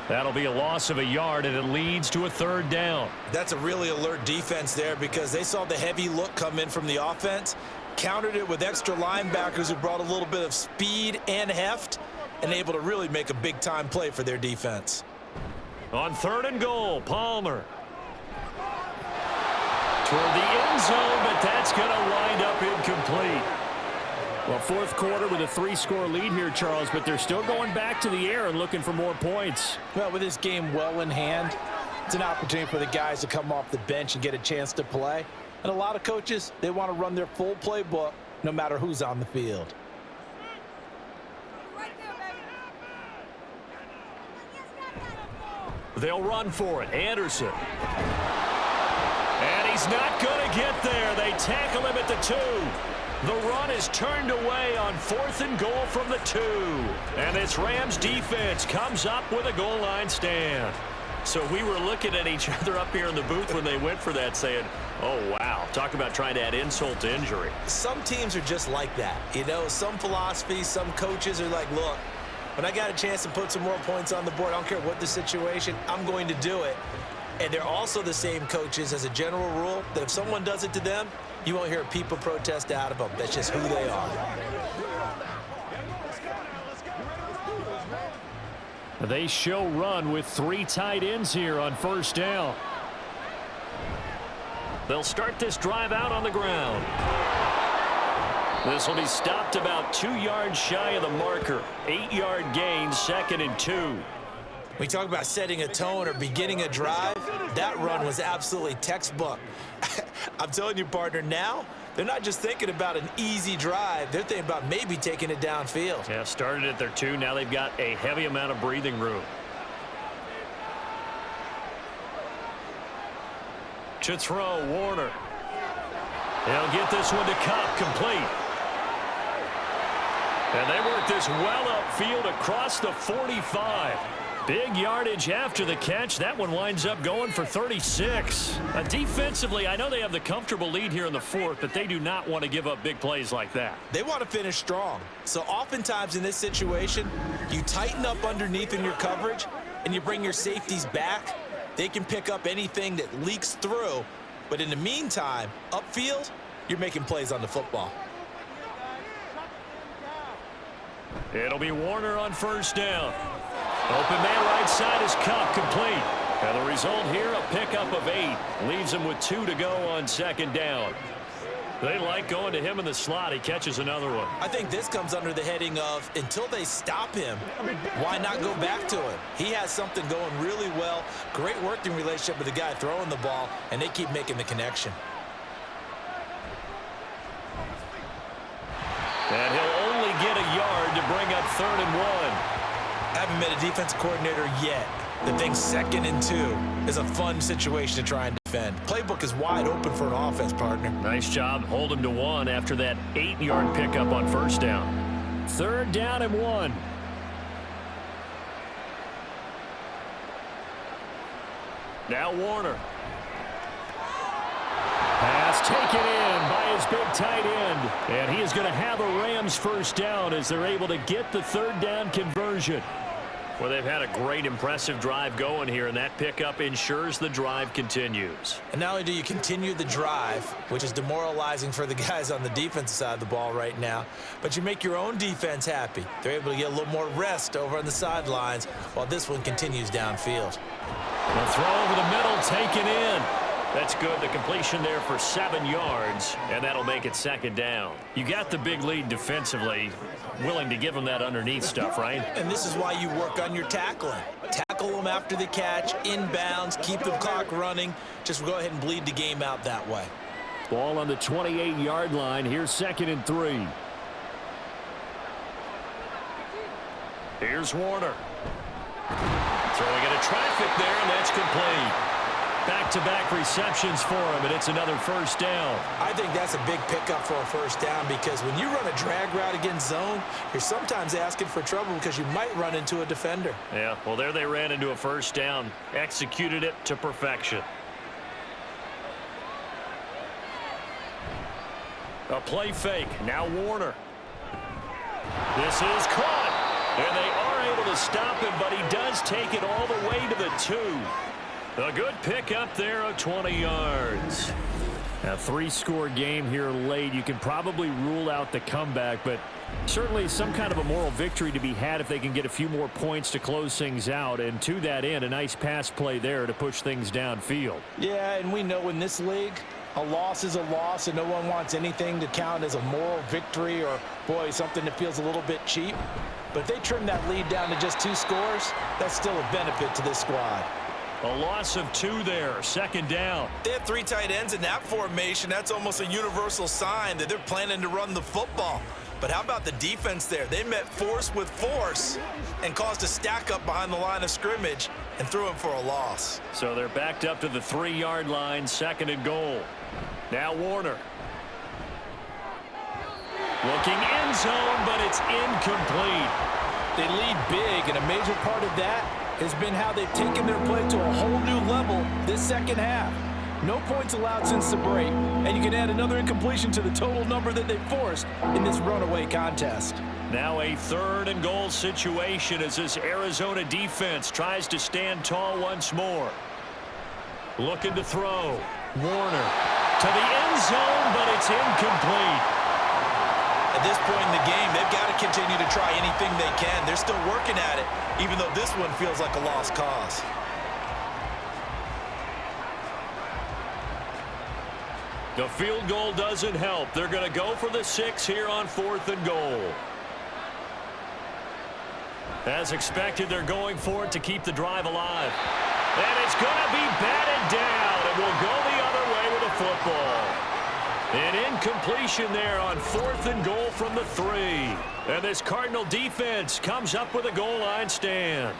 That'll be a loss of a yard, and it leads to a 3rd down. That's a really alert defense there because they saw the heavy look come in from the offense, countered it with extra linebackers who brought a little bit of speed and heft, and able to really make a big-time play for their defense. On 3rd and goal, Palmer. Toward the end zone, but that's going to wind up incomplete. Well, 4th quarter with a 3-score lead here, Charles, but they're still going back to the air and looking for more points. Well, with this game well in hand, it's an opportunity for the guys to come off the bench and get a chance to play. And a lot of coaches, they want to run their full playbook no matter who's on the field. They'll run for it. Anderson. And he's not going to get there. They tackle him at the 2. The run is turned away on 4th and goal from the 2. And this Rams defense comes up with a goal line stand. So we were looking at each other up here in the booth when they went for that saying, oh, wow. Talk about trying to add insult to injury. Some teams are just like that. You know, some philosophies, some coaches are like, look, when I got a chance to put some more points on the board, I don't care what the situation, I'm going to do it. And they're also the same coaches as a general rule that if someone does it to them, you won't hear people protest out of them. That's just who they are. They show run with 3 tight ends here on first down. They'll start this drive out on the ground. This will be stopped about 2 yards shy of the marker. 8-yard gain, 2nd and 2. We talk about setting a tone or beginning a drive. That run was absolutely textbook. I'm telling you, partner, now they're not just thinking about an easy drive. They're thinking about maybe taking it downfield. Yeah, started at their 2. Now they've got a heavy amount of breathing room. To throw, Warner. They'll get this one to Cup, complete. And they work this well upfield across the 45. Big yardage after the catch. That one winds up going for 36. Defensively, I know they have the comfortable lead here in the 4th, but they do not want to give up big plays like that. They want to finish strong. So oftentimes in this situation, you tighten up underneath in your coverage and you bring your safeties back. They can pick up anything that leaks through. But in the meantime, upfield, you're making plays on the football. It'll be Warner on first down. Open man right side is Cup, complete. And the result here, a pickup of 8. Leaves him with 2 to go on 2nd down. They like going to him in the slot. He catches another one. I think this comes under the heading of until they stop him, why not go back to him? He has something going really well. Great working relationship with the guy throwing the ball, and they keep making the connection. And he'll only get a yard to bring up 3rd and 1. I haven't met a defensive coordinator yet that thinks 2nd and 2 is a fun situation to try and defend. Playbook is wide open for an offense, partner. Nice job. Hold him to 1 after that 8-yard pickup on first down. 3rd down and 1. Now Warner. Pass taken in by his big tight end. And he is going to have a Rams first down as they're able to get the 3rd down conversion. Well, they've had a great, impressive drive going here, and that pickup ensures the drive continues. And not only do you continue the drive, which is demoralizing for the guys on the defensive side of the ball right now, but you make your own defense happy. They're able to get a little more rest over on the sidelines while this one continues downfield. The throw over the middle, taken in. That's good. The completion there for 7 yards, and that'll make it 2nd down. You got the big lead defensively, willing to give them that underneath stuff, right? And this is why you work on your tackling. Tackle them after the catch, inbounds, keep the clock running. Just go ahead and bleed the game out that way. Ball on the 28-yard line. Here's 2nd and 3. Here's Warner. Throwing into traffic there, and that's complete. Back-to-back receptions for him, and it's another first down. I think that's a big pickup for a first down because when you run a drag route against zone, you're sometimes asking for trouble because you might run into a defender. Yeah, well, there they ran into a first down. Executed it to perfection. A play fake. Now Warner. This is caught. And they are able to stop him, but he does take it all the way to the 2. A good pickup there of 20 yards. A 3-score game here late. You can probably rule out the comeback, but certainly some kind of a moral victory to be had if they can get a few more points to close things out. And to that end, a nice pass play there to push things downfield. Yeah, and we know in this league, a loss is a loss, and no one wants anything to count as a moral victory or, boy, something that feels a little bit cheap. But if they trim that lead down to just 2 scores, that's still a benefit to this squad. A loss of 2 there, 2nd down. They have 3 tight ends in that formation. That's almost a universal sign that they're planning to run the football. But how about the defense there? They met force with force and caused a stack up behind the line of scrimmage and threw him for a loss. So they're backed up to the 3-yard line, 2nd and goal. Now Warner. Looking end zone, but it's incomplete. They lead big, and a major part of that has been how they've taken their play to a whole new level this second half. No points allowed since the break, and you can add another incompletion to the total number that they forced in this runaway contest. Now a 3rd and goal situation as this Arizona defense tries to stand tall once more. Looking to throw. Warner to the end zone, but it's incomplete. At this point in the game, they've got to continue to try anything they can. They're still working at it, even though this one feels like a lost cause. The field goal doesn't help. They're going to go for the 6 here on 4th and goal. As expected, they're going for it to keep the drive alive. And it's going to be batted down, and will go the other way with the football. An incompletion there on 4th and goal from the 3. And this Cardinal defense comes up with a goal line stand.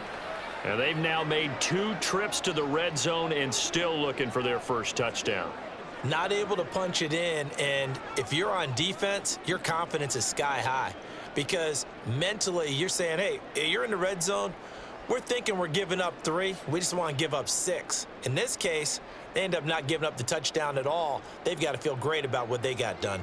And they've now made 2 trips to the red zone and still looking for their first touchdown. Not able to punch it in, and if you're on defense, your confidence is sky high. Because mentally, you're saying, hey, you're in the red zone. We're thinking we're giving up 3. We just want to give up 6. In this case, they end up not giving up the touchdown at all. They've got to feel great about what they got done.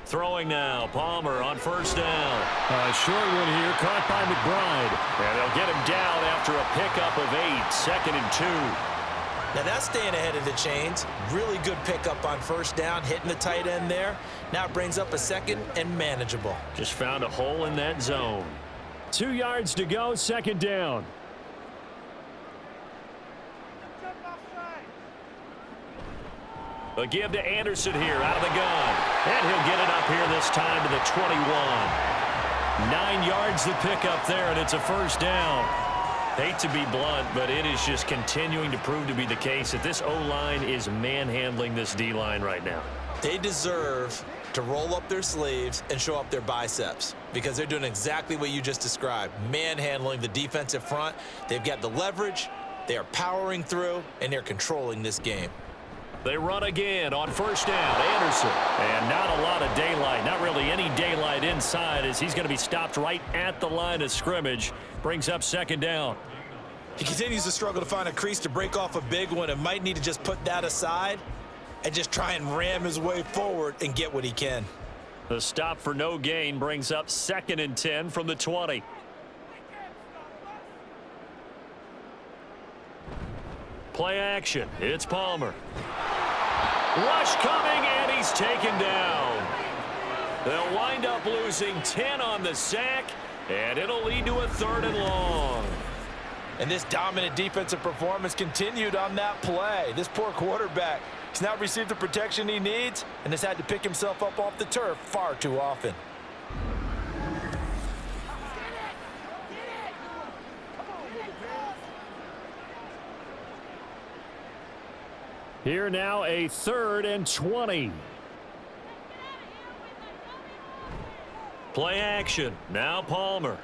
Throwing now, Palmer on 1st down. A short one here, caught by McBride. And they'll get him down after a pickup of 8, 2nd and 2. Now that's staying ahead of the chains. Really good pickup on 1st down, hitting the tight end there. Now it brings up a 2nd and manageable. Just found a hole in that zone. 2 yards to go, 2nd down. A give to Anderson here out of the gun. And he'll get it up here this time to the 21. 9 yards to pick up there, and it's a 1st down. Hate to be blunt, but it is just continuing to prove to be the case that this O-line is manhandling this D-line right now. They deserve to roll up their sleeves and show up their biceps because they're doing exactly what you just described, manhandling the defensive front. They've got the leverage, they are powering through, and they're controlling this game. They run again on 1st down. Anderson. And not a lot of daylight. Not really any daylight inside as he's going to be stopped right at the line of scrimmage. Brings up 2nd down. He continues to struggle to find a crease to break off a big one and might need to just put that aside and just try and ram his way forward and get what he can. The stop for no gain brings up 2nd and 10 from the 20. Play action. It's Palmer. Rush coming, and he's taken down. They'll wind up losing 10 on the sack, and it'll lead to a 3rd and long. And this dominant defensive performance continued on that play. This poor quarterback has not received the protection he needs and has had to pick himself up off the turf far too often. Here now a 3rd and 20. Play action. Now Palmer.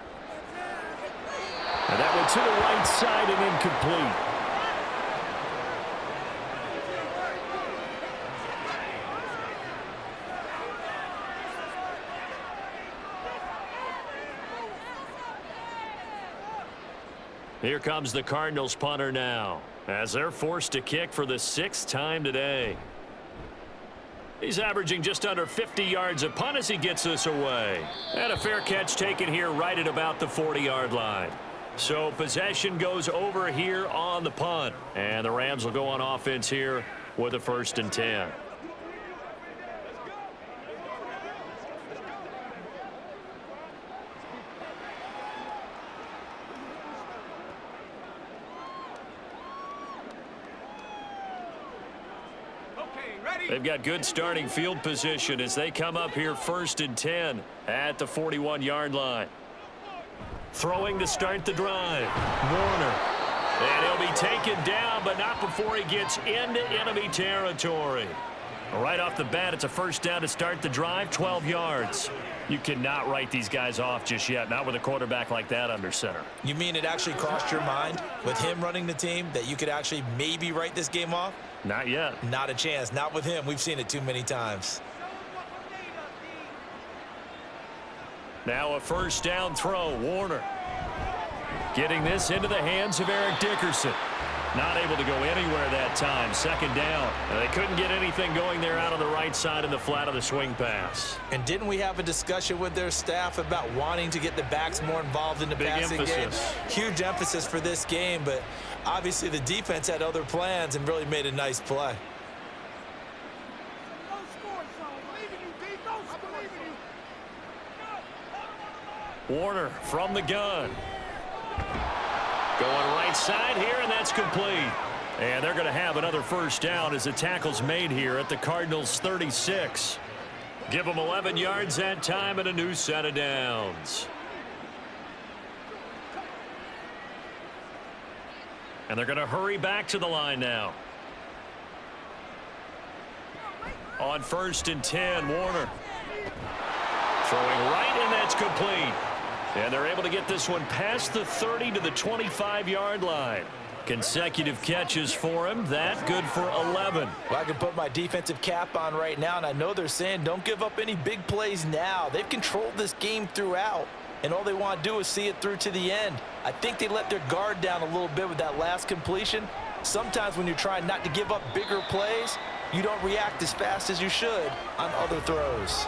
And that one to the right side and incomplete. Here comes the Cardinals punter now, as they're forced to kick for the 6th time today. He's averaging just under 50 yards a punt as he gets this away. And a fair catch taken here right at about the 40-yard line. So possession goes over here on the punt. And the Rams will go on offense here with a 1st and 10. They've got good starting field position as they come up here 1st and 10 at the 41-yard line. Throwing to start the drive. Warner. And he'll be taken down, but not before he gets into enemy territory. Right off the bat, it's a 1st down to start the drive, 12 yards. You cannot write these guys off just yet, not with a quarterback like that under center. You mean it actually crossed your mind with him running the team that you could actually maybe write this game off? Not yet. Not a chance. Not with him. We've seen it too many times. Now a 1st down throw. Warner. Getting this into the hands of Eric Dickerson. Not able to go anywhere that time. Second down. They couldn't get anything going there out on the right side in the flat of the swing pass. And didn't we have a discussion with their staff about wanting to get the backs more involved in the passing game? Huge emphasis for this game, but obviously the defense had other plans and really made a nice play. Warner from the gun. Going right side here, and that's complete. And they're going to have another first down as the tackle's made here at the Cardinals' 36. Give them 11 yards that time and a new set of downs. And they're going to hurry back to the line now. On 1st and 10, Warner. Throwing right, and that's complete. And they're able to get this one past the 30 to the 25-yard line. Consecutive catches for him. That good for 11. Well, I can put my defensive cap on right now, and I know they're saying don't give up any big plays now. They've controlled this game throughout, and all they want to do is see it through to the end. I think they let their guard down a little bit with that last completion. Sometimes when you're trying not to give up bigger plays, you don't react as fast as you should on other throws.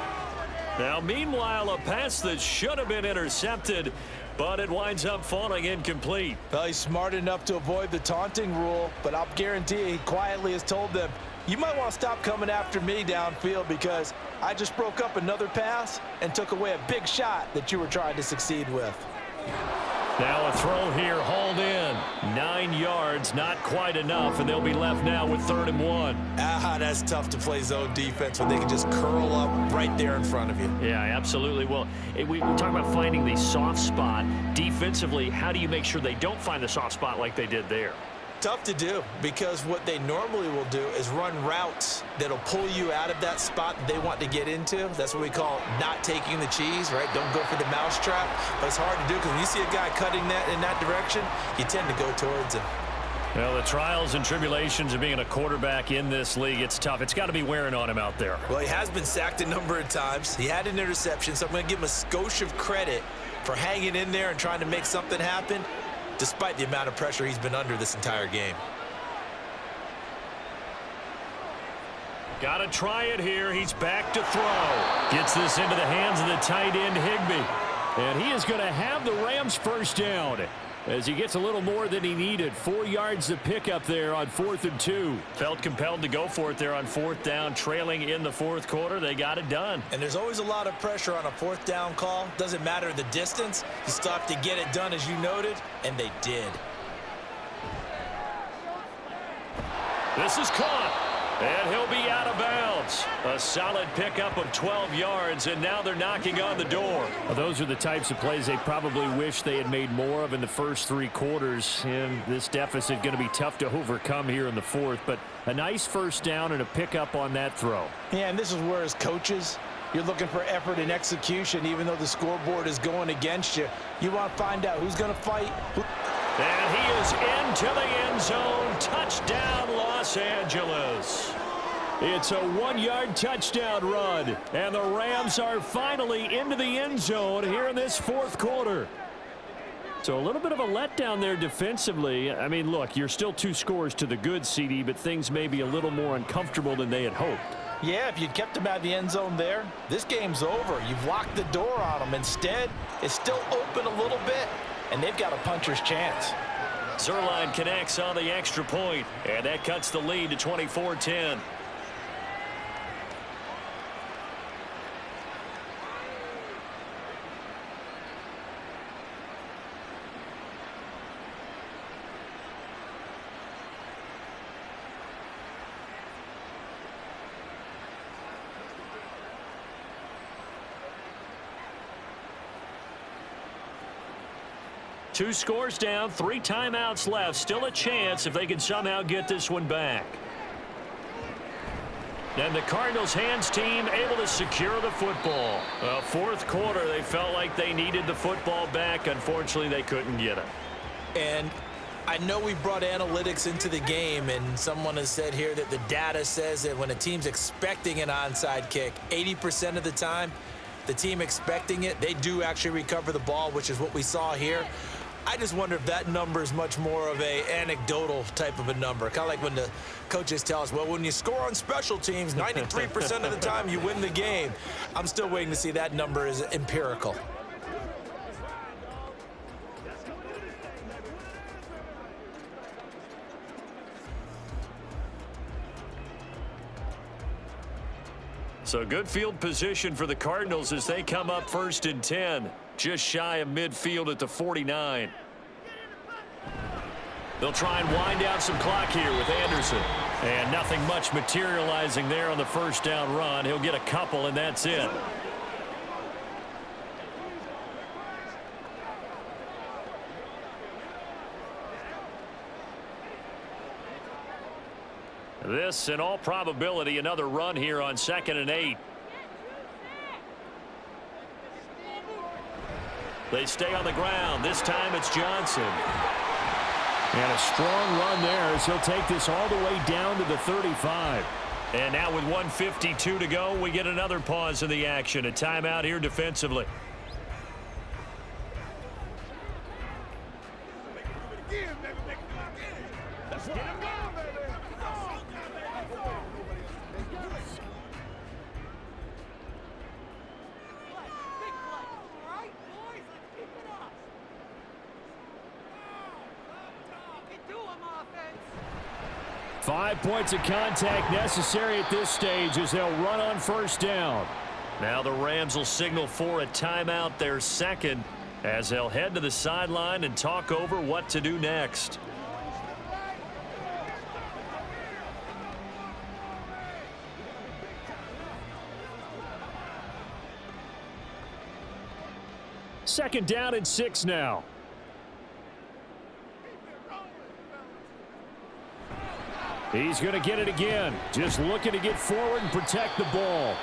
Now, meanwhile, a pass that should have been intercepted, but it winds up falling incomplete. Well, he's smart enough to avoid the taunting rule, but I'll guarantee he quietly has told them, you might want to stop coming after me downfield because I just broke up another pass and took away a big shot that you were trying to succeed with. Now a throw here, hauled in. 9 yards, not quite enough, and they'll be left now with 3rd and 1. That's tough to play zone defense when they can just curl up right there in front of you. Yeah, absolutely. Well, we talk about finding the soft spot. Defensively, how do you make sure they don't find the soft spot like they did there? Tough to do because what they normally will do is run routes that'll pull you out of that spot that they want to get into. That's what we call not taking the cheese, right? Don't go for the mousetrap. But it's hard to do because when you see a guy cutting that in that direction, you tend to go towards him. Well, the trials and tribulations of being a quarterback in this league, it's tough. It's got to be wearing on him out there. Well, he has been sacked a number of times. He had an interception, so I'm going to give him a skosh of credit for hanging in there and trying to make something happen, despite the amount of pressure he's been under this entire game. Got to try it here. He's back to throw. Gets this into the hands of the tight end, Higbee. And he is going to have the Rams first down as he gets a little more than he needed. 4 yards to pick up there on 4th and 2. Felt compelled to go for it there on 4th down, trailing in the 4th quarter. They got it done. And there's always a lot of pressure on a 4th down call. Doesn't matter the distance. You still have to get it done, as you noted, and they did. This is caught. And he'll be out of bounds. A solid pickup of 12 yards, and now they're knocking on the door. Well, those are the types of plays they probably wish they had made more of in the first 3 quarters. And this deficit going to be tough to overcome here in the 4th. But a nice first down and a pickup on that throw. Yeah, and this is where, as coaches, you're looking for effort and execution. Even though the scoreboard is going against you, you want to find out who's going to fight. And he is into the end zone. Touchdown, Los Angeles. It's a 1-yard touchdown run. And the Rams are finally into the end zone here in this 4th quarter. So a little bit of a letdown there defensively. I mean, look, you're still 2 scores to the good, CD, but things may be a little more uncomfortable than they had hoped. Yeah, if you'd kept them out of the end zone there, this game's over. You've locked the door on them. Instead, it's still open a little bit, and they've got a puncher's chance. Zerline connects on the extra point, and that cuts the lead to 24-10. Two scores down, 3 timeouts left. Still a chance if they can somehow get this one back. And the Cardinals hands team able to secure the football. 4th quarter, they felt like they needed the football back. Unfortunately, they couldn't get it. And I know we've brought analytics into the game, and someone has said here that the data says that when a team's expecting an onside kick, 80% of the time, the team expecting it, they do actually recover the ball, which is what we saw here. I just wonder if that number is much more of a anecdotal type of a number. Kind of like when the coaches tell us, well, when you score on special teams, 93% of the time you win the game. I'm still waiting to see that number is empirical. So good field position for the Cardinals as they come up 1st and 10. Just shy of midfield at the 49. They'll try and wind down some clock here with Anderson. And nothing much materializing there on the first down run. He'll get a couple, and that's it. This, in all probability, another run here on 2nd and 8. They stay on the ground. This time it's Johnson. And a strong run there as he'll take this all the way down to the 35. And now with 1:52 to go, we get another pause in the action. A timeout here defensively. Five points of contact necessary at this stage as they'll run on first down. Now the Rams will signal for a timeout, their second, as they'll head to the sideline and talk over what to do next. Second down and 6 now. He's going to get it again. Just looking to get forward and protect the ball.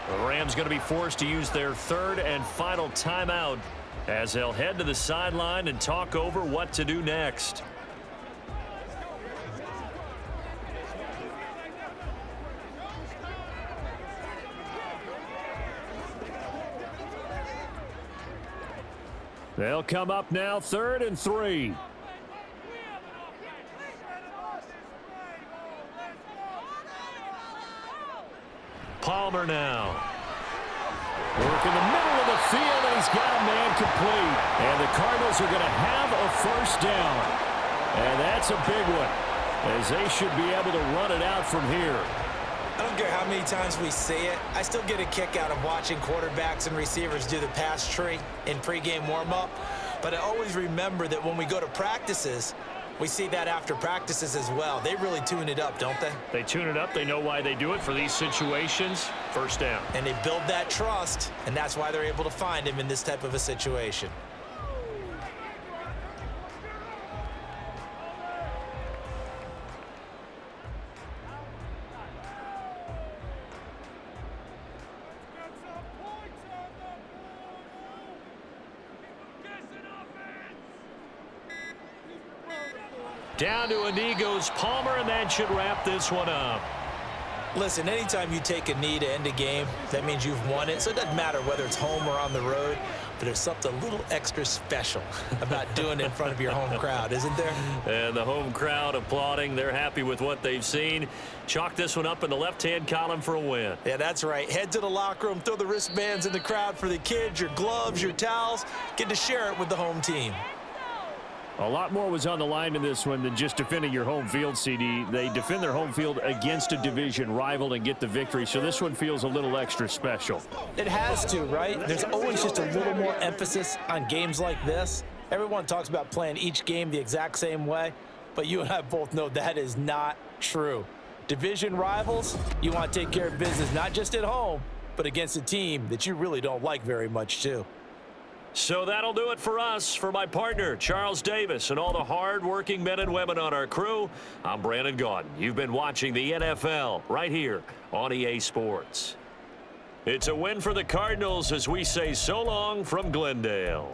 The Rams going to be forced to use their third and final timeout as they'll head to the sideline and talk over what to do next. They'll come up now 3rd and 3. Palmer now. Work in the middle of the field, and he's got a man complete. And the Cardinals are going to have a first down. And that's a big one, as they should be able to run it out from here. I don't care how many times we say it. I still get a kick out of watching quarterbacks and receivers do the pass tree in pregame warm-up. But I always remember that when we go to practices, we see that after practices as well. They really tune it up, don't they? They tune it up. They know why they do it for these situations. First down. And they build that trust, and that's why they're able to find him in this type of a situation. Down to a knee goes Palmer, and that should wrap this one up. Listen, anytime you take a knee to end a game, that means you've won it. So it doesn't matter whether it's home or on the road, but there's something a little extra special about doing it in front of your home crowd, isn't there? And the home crowd applauding. They're happy with what they've seen. Chalk this one up in the left-hand column for a win. Yeah, that's right. Head to the locker room, throw the wristbands in the crowd for the kids, your gloves, your towels. Get to share it with the home team. A lot more was on the line in this one than just defending your home field, CD. They defend their home field against a division rival and get the victory, so this one feels a little extra special. It has to, right? There's always just a little more emphasis on games like this. Everyone talks about playing each game the exact same way, but you and I both know that is not true. Division rivals, you want to take care of business not just at home, but against a team that you really don't like very much, too. So that'll do it for us. For my partner, Charles Davis, and all the hard-working men and women on our crew, I'm Brandon Gaudin. You've been watching the NFL right here on EA Sports. It's a win for the Cardinals as we say so long from Glendale.